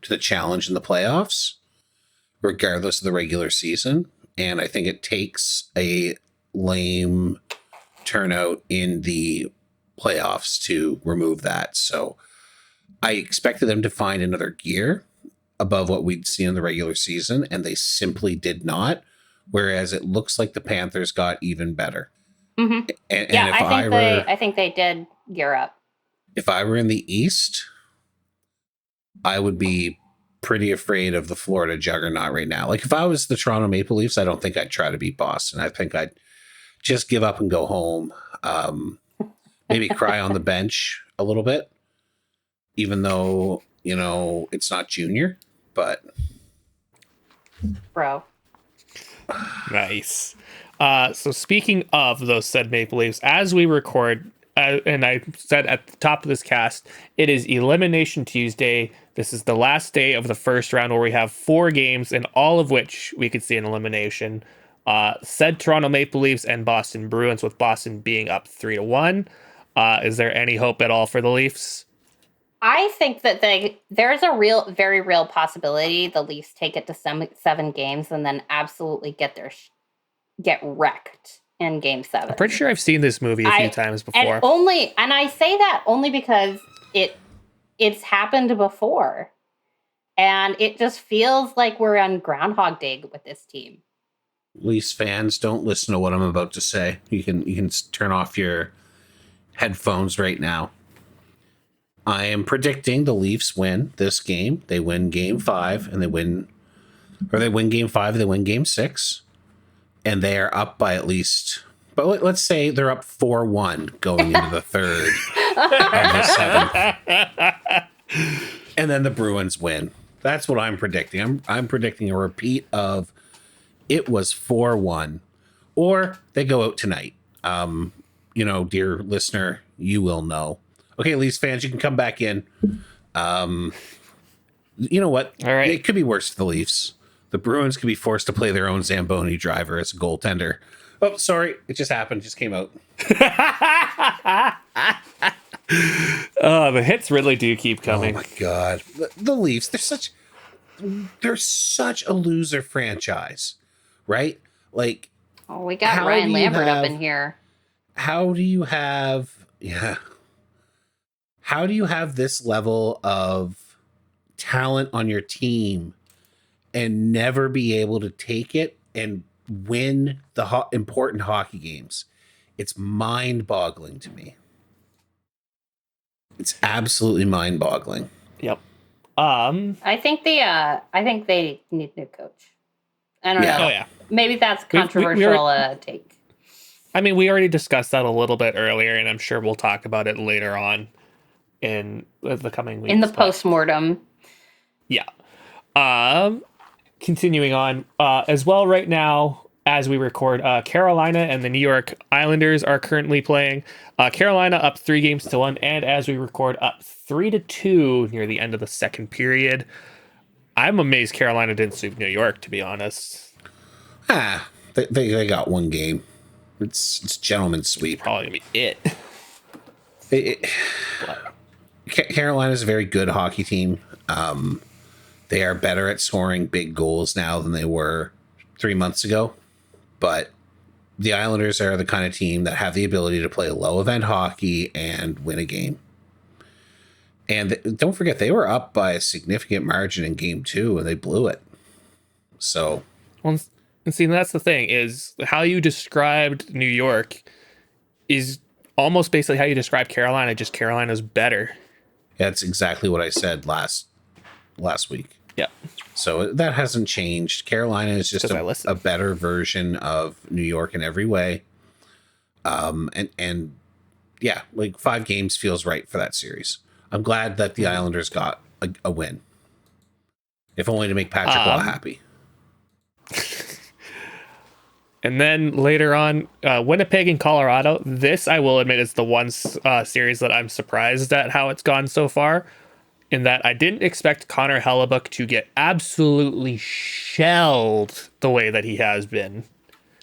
to the challenge in the playoffs, regardless of the regular season. And I think it takes a lame turnout in the playoffs to remove that. So I expected them to find another gear above what we'd seen in the regular season, and they simply did not. Whereas it looks like the Panthers got even better. Mm-hmm. I think they did gear up. If I were in the East, I would be pretty afraid of the Florida juggernaut right now. Like if I was the Toronto Maple Leafs, I don't think I'd try to beat Boston. I think I'd just give up and go home. Maybe cry on the bench a little bit, even though, it's not junior, but. Bro. Nice. So speaking of those said Maple Leafs, as we record, and I said at the top of this cast, it is Elimination Tuesday. This is the last day of the first round where we have 4 games, in all of which we could see an elimination. Said Toronto Maple Leafs and Boston Bruins, with Boston being up 3-1. Is there any hope at all for the Leafs? I think that there's a very real possibility the Leafs take it to 7 games and then absolutely get wrecked in Game 7. I'm pretty sure I've seen this movie a few times before. And I say that only because it's happened before, and it just feels like we're on Groundhog Day with this team. Leafs fans, don't listen to what I'm about to say. You can turn off your headphones right now. I am predicting the Leafs win this game. They win Game 5 and they win Game 5 and they win Game 6. And they are up by at least, but let's say they're up 4-1 going into the third of the 7th. And then the Bruins win. That's what I'm predicting. I'm predicting a repeat of it was 4-1. Or they go out tonight. Dear listener, you will know. Okay, Leafs fans, you can come back in. You know what? All right. It could be worse for the Leafs. The Bruins could be forced to play their own Zamboni driver as a goaltender. Oh, sorry. It just happened. Just came out. The hits really do keep coming. Oh, my God. The Leafs, they're such a loser franchise, right? Like, we got Ryan Lambert up in here. How do you have this level of talent on your team and never be able to take it and win the important hockey games? It's mind-boggling to me. It's absolutely mind-boggling. Yep. I think they need a new coach. I don't know. Oh yeah. Maybe that's controversial take. I mean, we already discussed that a little bit earlier, and I'm sure we'll talk about it later on in the coming weeks. In the postmortem. Yeah. Continuing on, as well right now, as we record, Carolina and the New York Islanders are currently playing. Carolina up 3-1, and as we record, up 3-2 near the end of the second period. I'm amazed Carolina didn't sweep New York, to be honest. They got one game. It's gentleman's sweep. Probably gonna be it. Carolina's a very good hockey team. They are better at scoring big goals now than they were 3 months ago. But the Islanders are the kind of team that have the ability to play low event hockey and win a game. And don't forget, they were up by a significant margin in Game 2 and they blew it. So, well, and see, that's the thing, is how you described New York is almost basically how you describe Carolina, just Carolina's better. That's exactly what I said last week. Yeah. So that hasn't changed. Carolina is just a better version of New York in every way. And yeah, like 5 games feels right for that series. I'm glad that the Islanders got a win. If only to make Patrick Waugh happy. And then later on, Winnipeg and Colorado. This, I will admit, is the one series that I'm surprised at how it's gone so far. In that I didn't expect Connor Hellebuck to get absolutely shelled the way that he has been.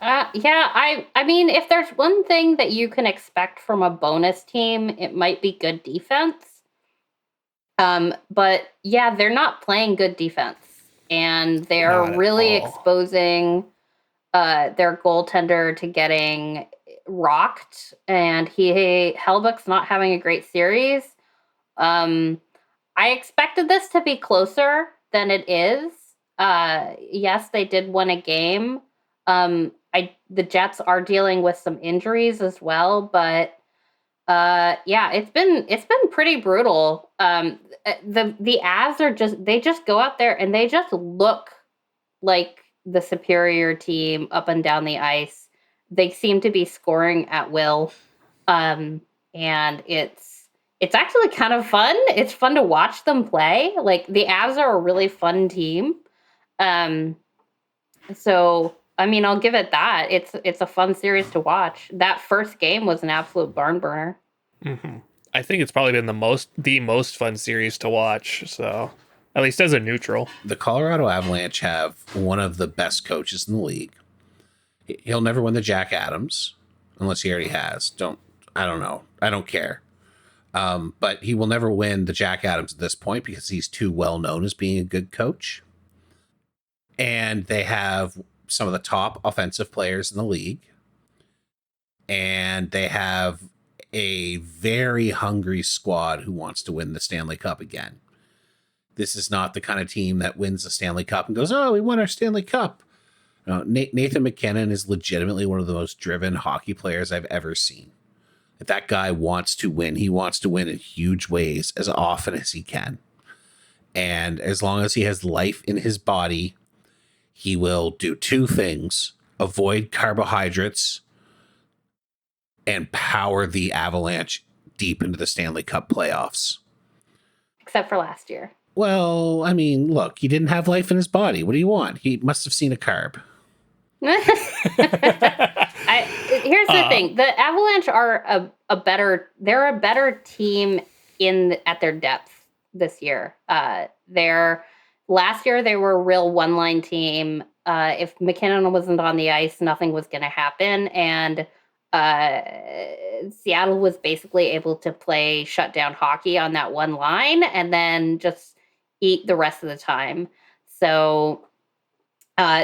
I mean, if there's one thing that you can expect from a bonus team, it might be good defense. But yeah, they're not playing good defense, and they're really exposing their goaltender to getting rocked, and Hellebuck's not having a great series. I expected this to be closer than it is. Yes, they did win a game. The Jets are dealing with some injuries as well, but Yeah, it's been pretty brutal. The Avs they just go out there and they just look like the superior team up and down the ice. They seem to be scoring at will. Um, and it's actually kind of fun. It's fun to watch them play. Like the Avs are a really fun team. Um, so I mean, I'll give it that. It's a fun series to watch. That first game was an absolute barn burner. Mm-hmm. I think it's probably been the most fun series to watch. So, at least as a neutral. The Colorado Avalanche have one of the best coaches in the league. He'll never win the Jack Adams unless he already has. I don't know. I don't care. But he will never win the Jack Adams at this point because he's too well known as being a good coach. And they have some of the top offensive players in the league. And they have a very hungry squad who wants to win the Stanley Cup again. This is not the kind of team that wins the Stanley Cup and goes, "Oh, we won our Stanley Cup." No, Nathan MacKinnon is legitimately one of the most driven hockey players I've ever seen. If that guy wants to win, he wants to win in huge ways as often as he can. And as long as he has life in his body, he will do two things: avoid carbohydrates and power the Avalanche deep into the Stanley Cup playoffs. Except for last year. Well, I mean, look, he didn't have life in his body. What do you want? He must have seen a carb. Here's the thing: the Avalanche are they're a better team at their depth this year. Last year they were a real one-line team. If McKinnon wasn't on the ice, nothing was going to happen, and Seattle was basically able to play shutdown hockey on that one line, and then just eat the rest of the time. So.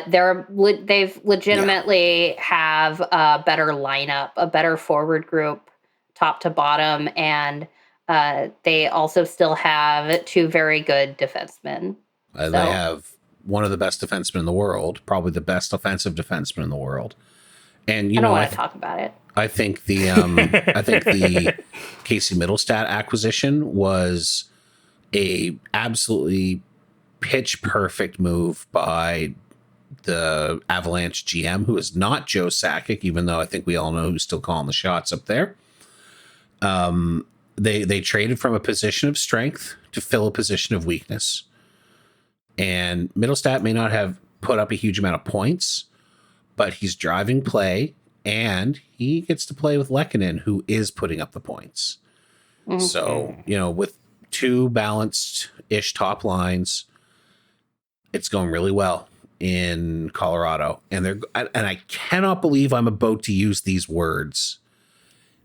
They've legitimately have a better lineup, a better forward group, top to bottom, and they also still have two very good defensemen. They have one of the best defensemen in the world, probably the best offensive defenseman in the world. And I don't want to talk about it. I think the Casey Middlestat acquisition was a absolutely pitch perfect move by the Avalanche GM, who is not Joe Sakic, even though I think we all know who's still calling the shots up there. They traded from a position of strength to fill a position of weakness. And Middlestat may not have put up a huge amount of points, but he's driving play, and he gets to play with Lehkonen, who is putting up the points. Mm-hmm. So, with two balanced-ish top lines, it's going really well in Colorado. And I cannot believe I'm about to use these words.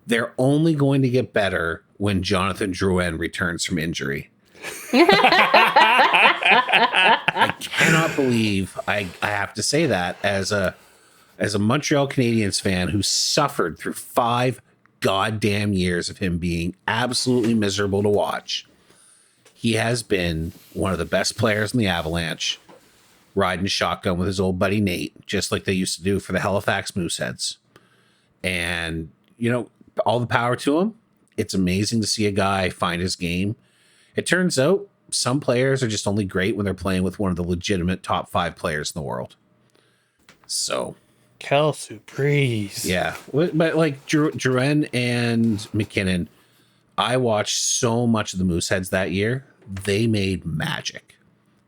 They're only going to get better when Jonathan Drouin returns from injury. I cannot believe I have to say that as a Montreal Canadiens fan who suffered through 5 goddamn years of him being absolutely miserable to watch. He has been one of the best players in the Avalanche, riding shotgun with his old buddy Nate, just like they used to do for the Halifax Mooseheads. And, all the power to him. It's amazing to see a guy find his game. It turns out some players are just only great when they're playing with one of the legitimate top 5 players in the world. So, Quelle surprise. Yeah. But like Drouin and McKinnon, I watched so much of the Mooseheads that year. They made magic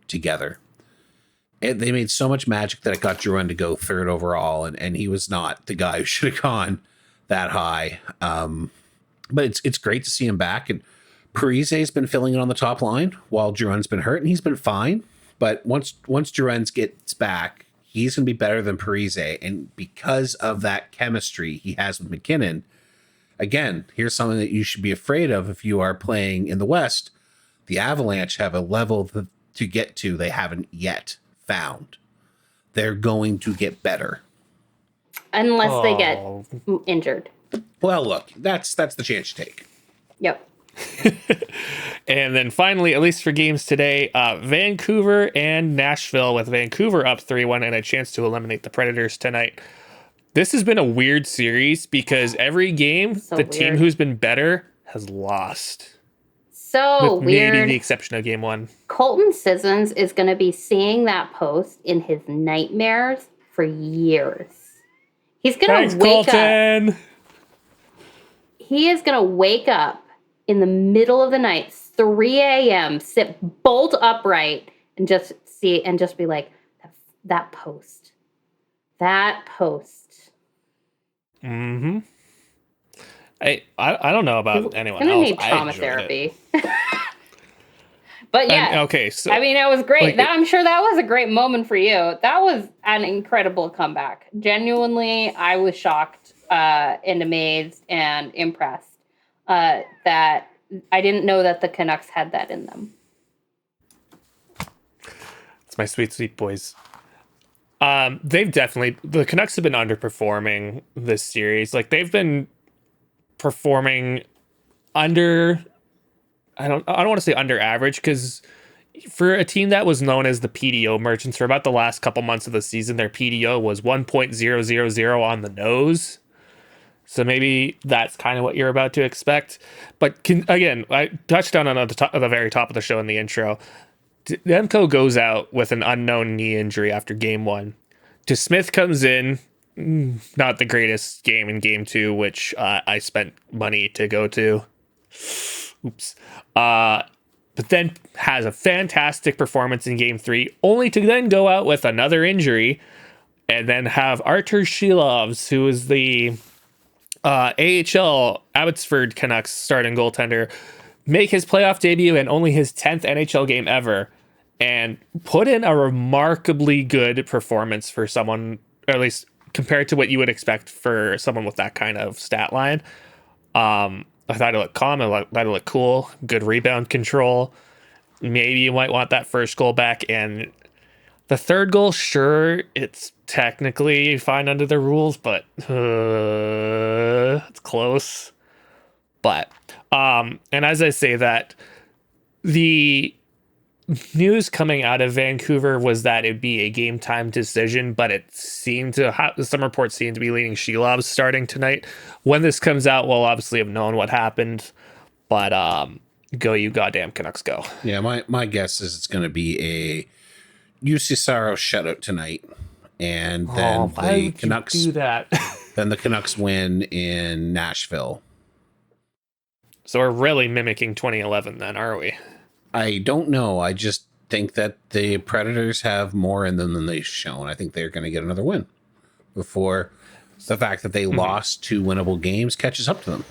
together. And they made so much magic that it got Drouin to go 3rd overall, and he was not the guy who should have gone that high. But it's great to see him back. And Parise's been filling it on the top line while Drouin's been hurt, and he's been fine. But once Drouin gets back, he's going to be better than Parise. And because of that chemistry he has with McKinnon, again, here's something that you should be afraid of if you are playing in the West. The Avalanche have a level to get to they haven't yet found. They're going to get better. Unless they get injured. Well, look, that's the chance you take. Yep. And then finally, at least for games today, Vancouver and Nashville, with Vancouver up 3-1 and a chance to eliminate the Predators tonight. This has been a weird series because every game, So the team weird. who's been better has lost. So With weird. maybe the exception of game 1. Colton Sissons is going to be seeing that post in his nightmares for years. He's going to wake up. He is going to wake up in the middle of the night, 3 a.m., sit bolt upright, and just be like, that post. That post. Mm-hmm. I don't know about anyone Gonna else. need I trauma enjoyed therapy. it. But yeah. And, okay, so I mean, it was great. like, I'm sure that was a great moment for you. That was an incredible comeback. Genuinely, I was shocked and amazed and impressed that I didn't know that the Canucks had that in them. it's my sweet, sweet boys. The Canucks have been underperforming this series. Like, they've been performing under, I don't want to say under average, because for a team that was known as the PDO merchants for about the last couple months of the season, their PDO was 1.000 on the nose. So maybe that's kind of what you're about to expect. But again, I touched on at the very top of the show in the intro. Demko goes out with an unknown knee injury after game 1. DeSmith comes in, not the greatest game in game 2, which I spent money to go to. Oops. But then has a fantastic performance in game 3, only to then go out with another injury, and then have Artur Shilovs, who is the AHL Abbotsford Canucks starting goaltender, make his playoff debut and only his 10th NHL game ever, and put in a remarkably good performance for someone, or at least compared to what you would expect for someone with that kind of stat line. I thought it looked calm. I thought it looked cool. Good rebound control. Maybe you might want that first goal back. And the third goal, sure, it's technically fine under the rules, but it's close. But, and as I say that, the news coming out of Vancouver was that it'd be a game time decision, but it seemed to some reports seem to be leaning Shilovs starting tonight. When this comes out, we'll obviously have known what happened, but go you goddamn Canucks go. Yeah, my guess is it's going to be a UC Saros shutout tonight, and then the Canucks do that. Then the Canucks win in Nashville. So we're really mimicking 2011 then, are we? I don't know. I just think that the Predators have more in them than they've shown. I think they're going to get another win before the fact that they lost 2 winnable games catches up to them.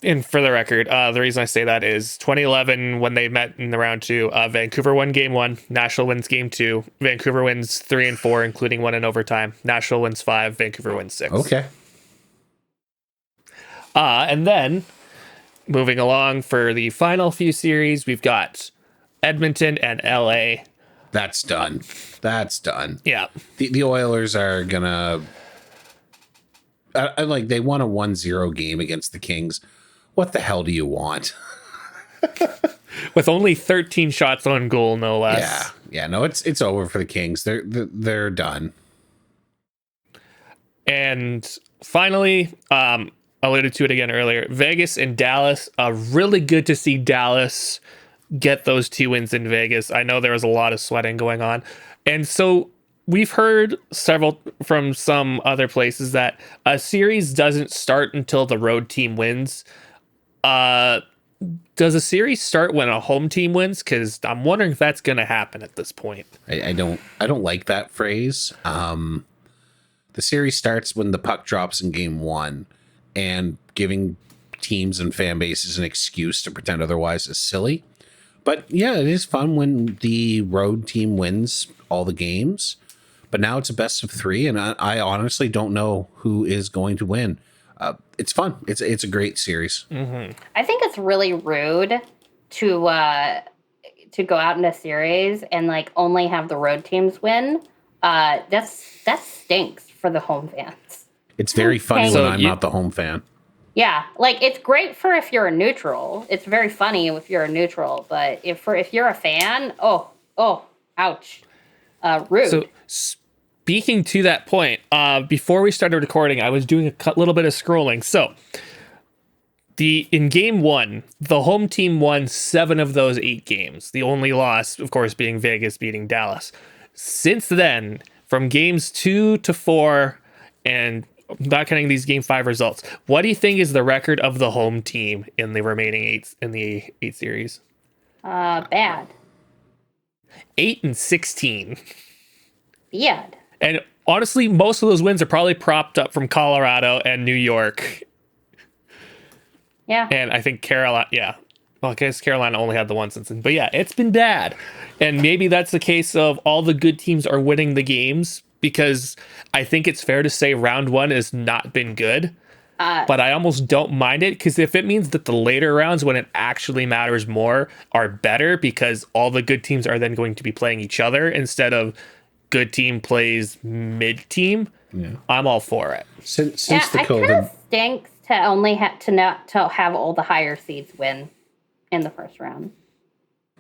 And for the record, the reason I say that is 2011, when they met in the round 2, Vancouver won game 1, Nashville wins game 2, Vancouver wins 3 and 4, including 1 in overtime. Nashville wins 5, Vancouver wins 6. Okay. And then moving along for the final few series, we've got Edmonton and LA. That's done. Yeah. The Oilers are gonna they won a 1-0 game against the Kings. What the hell do you want? With only 13 shots on goal, no less. Yeah. No, it's over for the Kings. They're done. And finally, alluded to it again earlier, Vegas and Dallas. Really good to see Dallas get those 2 wins in Vegas. I know there was a lot of sweating going on. And so we've heard from some other places that a series doesn't start until the road team wins. Does a series start when a home team wins? Because I'm wondering if that's going to happen at this point. I don't like that phrase. The series starts when the puck drops in game 1. And giving teams and fan bases an excuse to pretend otherwise is silly. But yeah, it is fun when the road team wins all the games. But now it's a best of 3, and I honestly don't know who is going to win. It's fun. It's a great series. Mm-hmm. I think it's really rude to go out in a series and like only have the road teams win. That stinks for the home fans. It's very funny when I'm not the home fan. Yeah, like it's great for if you're a neutral. It's very funny if you're a neutral, but if you're a fan, oh, ouch, rude. So speaking to that point, before we started recording, I was doing a little bit of scrolling. So in game 1, the home team won 7 of those 8 games. The only loss, of course, being Vegas beating Dallas. Since then, from games 2 to 4, and not counting these game 5 results, what do you think is the record of the home team in the remaining 8 series? Bad. 8-16. Bad. And honestly, most of those wins are probably propped up from Colorado and New York. Yeah. And I think Carolina, yeah. Well, I guess Carolina only had the one since then. But yeah, it's been bad. And maybe that's the case of all the good teams are winning the games, because I think it's fair to say round 1 has not been good. But I almost don't mind it, because if it means that the later rounds, when it actually matters more, are better, because all the good teams are then going to be playing each other instead of good team plays mid team, I'm all for it. Since the It COVID, kind of stinks to only have all the higher seeds win in the first round.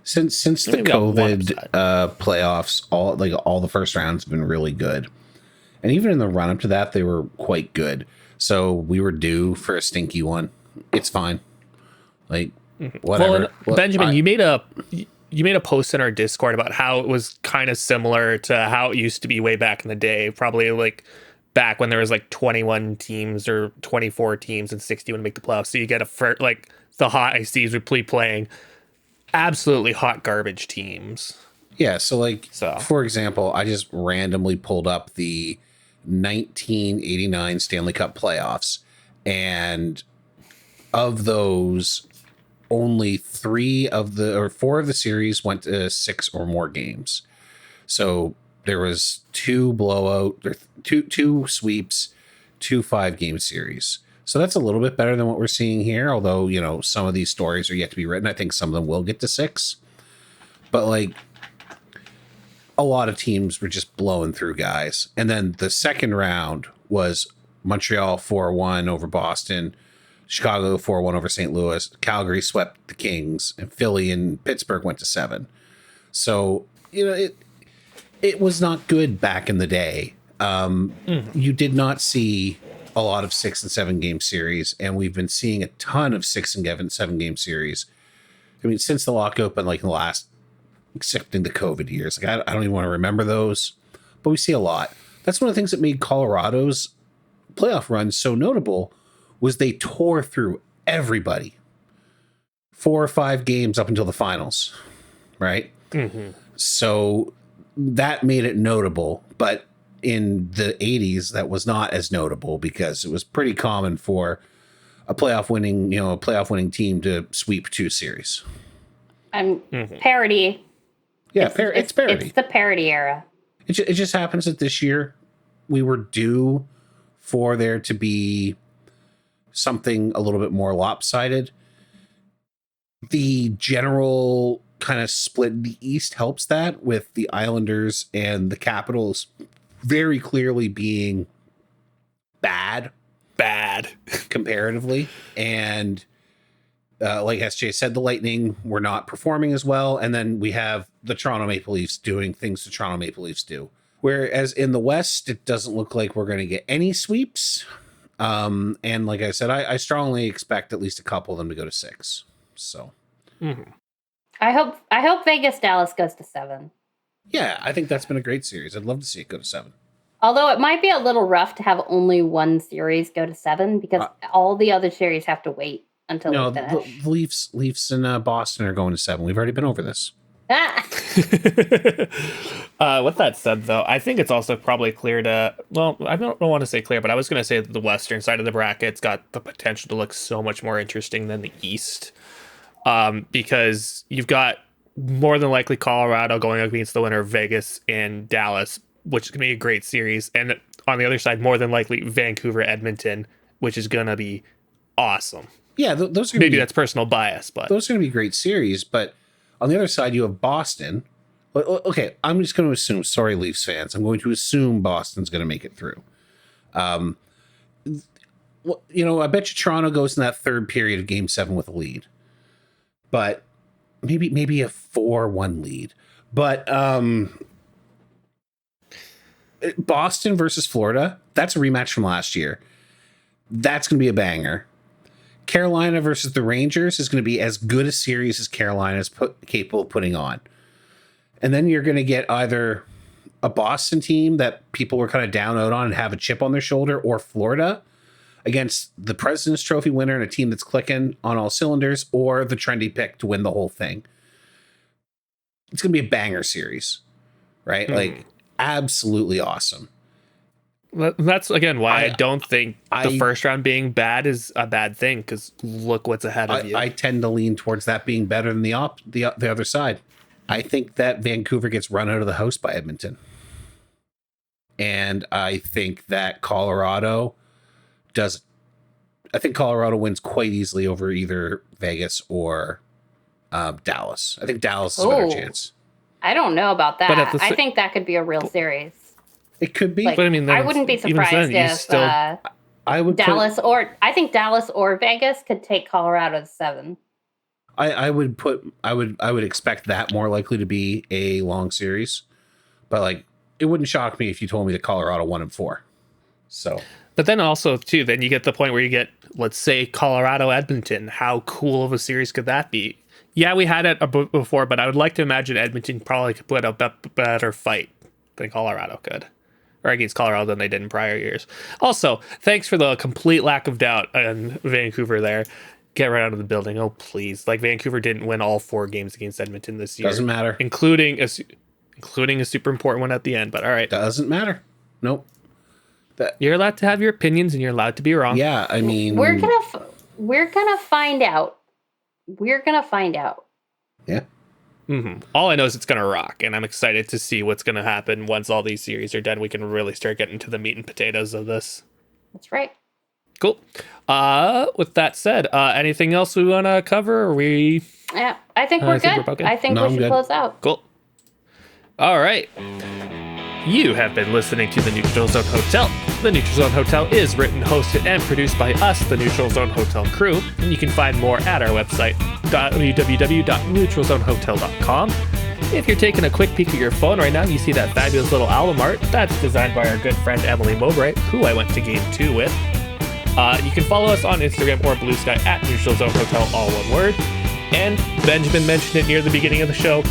since the Maybe on one COVID playoffs, all the first rounds have been really good, and even in the run up to that, they were quite good. So we were due for a stinky one. It's fine. Like, whatever. Well, Benjamin, you made a post in our Discord about how it was kind of similar to how it used to be way back in the day, probably like back when there was like 21 teams or 24 teams and 60 would make the playoffs. So you get like the hot ICs would be playing absolutely hot garbage teams. Yeah, so for example, I just randomly pulled up the 1989 Stanley Cup playoffs, and of those, only 4 of the series went to 6 or more games. So there was 2 two sweeps, 2 5-game series. So that's a little bit better than what we're seeing here. Although, some of these stories are yet to be written. I think some of them will get to 6, but a lot of teams were just blowing through guys. And then the second round was Montreal 4-1 over Boston, Chicago 4-1 over St. Louis, Calgary swept the Kings, and Philly and Pittsburgh went to 7. So, it was not good back in the day. You did not see a lot of 6 and 7 game series, and we've been seeing a ton of 6 and 7 game series. I mean, since the lock open, in the last, excepting the COVID years, I don't even want to remember those, but we see a lot. That's one of the things that made Colorado's playoff run so notable, was they tore through everybody 4 or 5 games up until the finals, right? Mm-hmm. So that made it notable, but in the 80s, that was not as notable, because it was pretty common for a playoff winning team to sweep 2 series. Parity. Yeah, it's parity. It's the parity era. It just happens that this year we were due for there to be something a little bit more lopsided. The general kind of split in the East helps that, with the Islanders and the Capitals very clearly being bad comparatively. And like SJ said, the Lightning were not performing as well. And then we have the Toronto Maple Leafs doing things the Toronto Maple Leafs do. Whereas in the West, it doesn't look like we're going to get any sweeps. And like I said, I strongly expect at least a couple of them to go to 6. So I hope Vegas Dallas goes to 7. Yeah, I think that's been a great series. I'd love to see it go to 7. Although it might be a little rough to have only one series go to 7, because all the other series have to wait until they finish. The Leafs in Boston are going to 7. We've already been over this. With that said, though, I think it's also probably clear to, well, I don't want to say clear, but I was going to say that the western side of the bracket's got the potential to look so much more interesting than the East, because you've got more than likely Colorado going against the winner of Vegas and Dallas, which is going to be a great series. And on the other side, more than likely Vancouver, Edmonton, which is going to be awesome. Yeah, those are maybe that's personal bias, but those are going to be great series. But on the other side, you have Boston. Okay, I'm just going to assume. Sorry, Leafs fans. I'm going to assume Boston's going to make it through. I bet you Toronto goes in that third period of Game 7 with a lead, but maybe a 4-1 lead. But Boston versus Florida, that's a rematch from last year. That's going to be a banger. Carolina versus the Rangers is going to be as good a series as Carolina is capable of putting on. And then you're going to get either a Boston team that people were kind of down out on and have a chip on their shoulder, or Florida against the President's Trophy winner and a team that's clicking on all cylinders, or the trendy pick to win the whole thing. It's going to be a banger series, right? Like, absolutely awesome. That's, again, why I don't think the first round being bad is a bad thing, because look what's ahead of you. I tend to lean towards that being better than the other side. I think that Vancouver gets run out of the house by Edmonton. And I think that Colorado wins quite easily over either Vegas or Dallas. I think Dallas is a better chance. I don't know about that. I think that could be a real series. It could be. Like, but I mean, I wouldn't be surprised if I would Dallas I think Dallas or Vegas could take Colorado to 7. I would expect that more likely to be a long series, but like, it wouldn't shock me if you told me that Colorado 1-4. So, but then also too, then you get the point where you get, let's say, Colorado Edmonton. How cool of a series could that be? Yeah, we had it before, but I would like to imagine Edmonton probably could put up a better fight than Colorado could, or against Colorado than they did in prior years. Also, thanks for the complete lack of doubt on Vancouver there. Get right out of the building. Oh, please. Like, Vancouver didn't win all 4 games against Edmonton this year. Doesn't matter. Including a super important one at the end, but all right. Doesn't matter. Nope. You're allowed to have your opinions and you're allowed to be wrong. Yeah, I mean, we're gonna find out. We're gonna find out. Yeah. All I know is it's gonna rock, and I'm excited to see what's gonna happen once all these series are done. We can really start getting to the meat and potatoes of this. That's right. Cool. With that said, anything else we want to cover? Yeah, I think we're good. I think we should close out. Cool. All right. You have been listening to the Neutral Zone Hotel. The Neutral Zone Hotel is written, hosted, and produced by us, the Neutral Zone Hotel crew, and you can find more at our website, www.neutralzonehotel.com. If you're taking a quick peek at your phone right now, you see that fabulous little album art. That's designed by our good friend Emily Mowbray, who I went to Game 2 with. You can follow us on Instagram or Bluesky at Neutral Zone Hotel, all one word. And Benjamin mentioned it near the beginning of the show.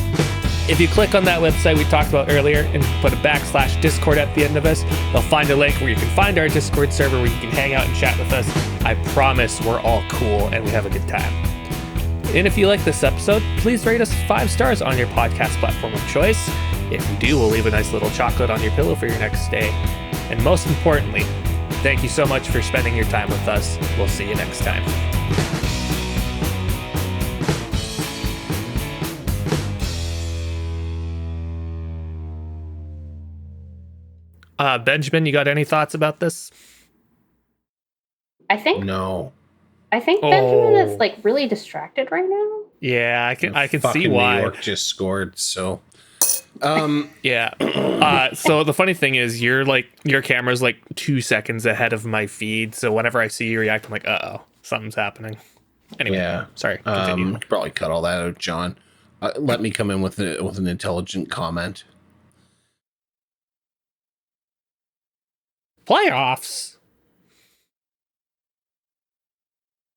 If you click on that website we talked about earlier and put a /Discord at the end of us, you'll find a link where you can find our Discord server where you can hang out and chat with us. I promise we're all cool and we have a good time. And if you like this episode, please rate us 5 stars on your podcast platform of choice. If you do, we'll leave a nice little chocolate on your pillow for your next stay. And most importantly, thank you so much for spending your time with us. We'll see you next time. Benjamin, you got any thoughts about this? No. I think Benjamin is like really distracted right now. Yeah, I can see why. New York just scored, so yeah. So the funny thing is, your camera's like 2 seconds ahead of my feed, so whenever I see you react, I'm like, uh-oh, something's happening. Anyway, yeah. Sorry. Continue. Probably cut all that out, John. Let me come in with an intelligent comment. Playoffs.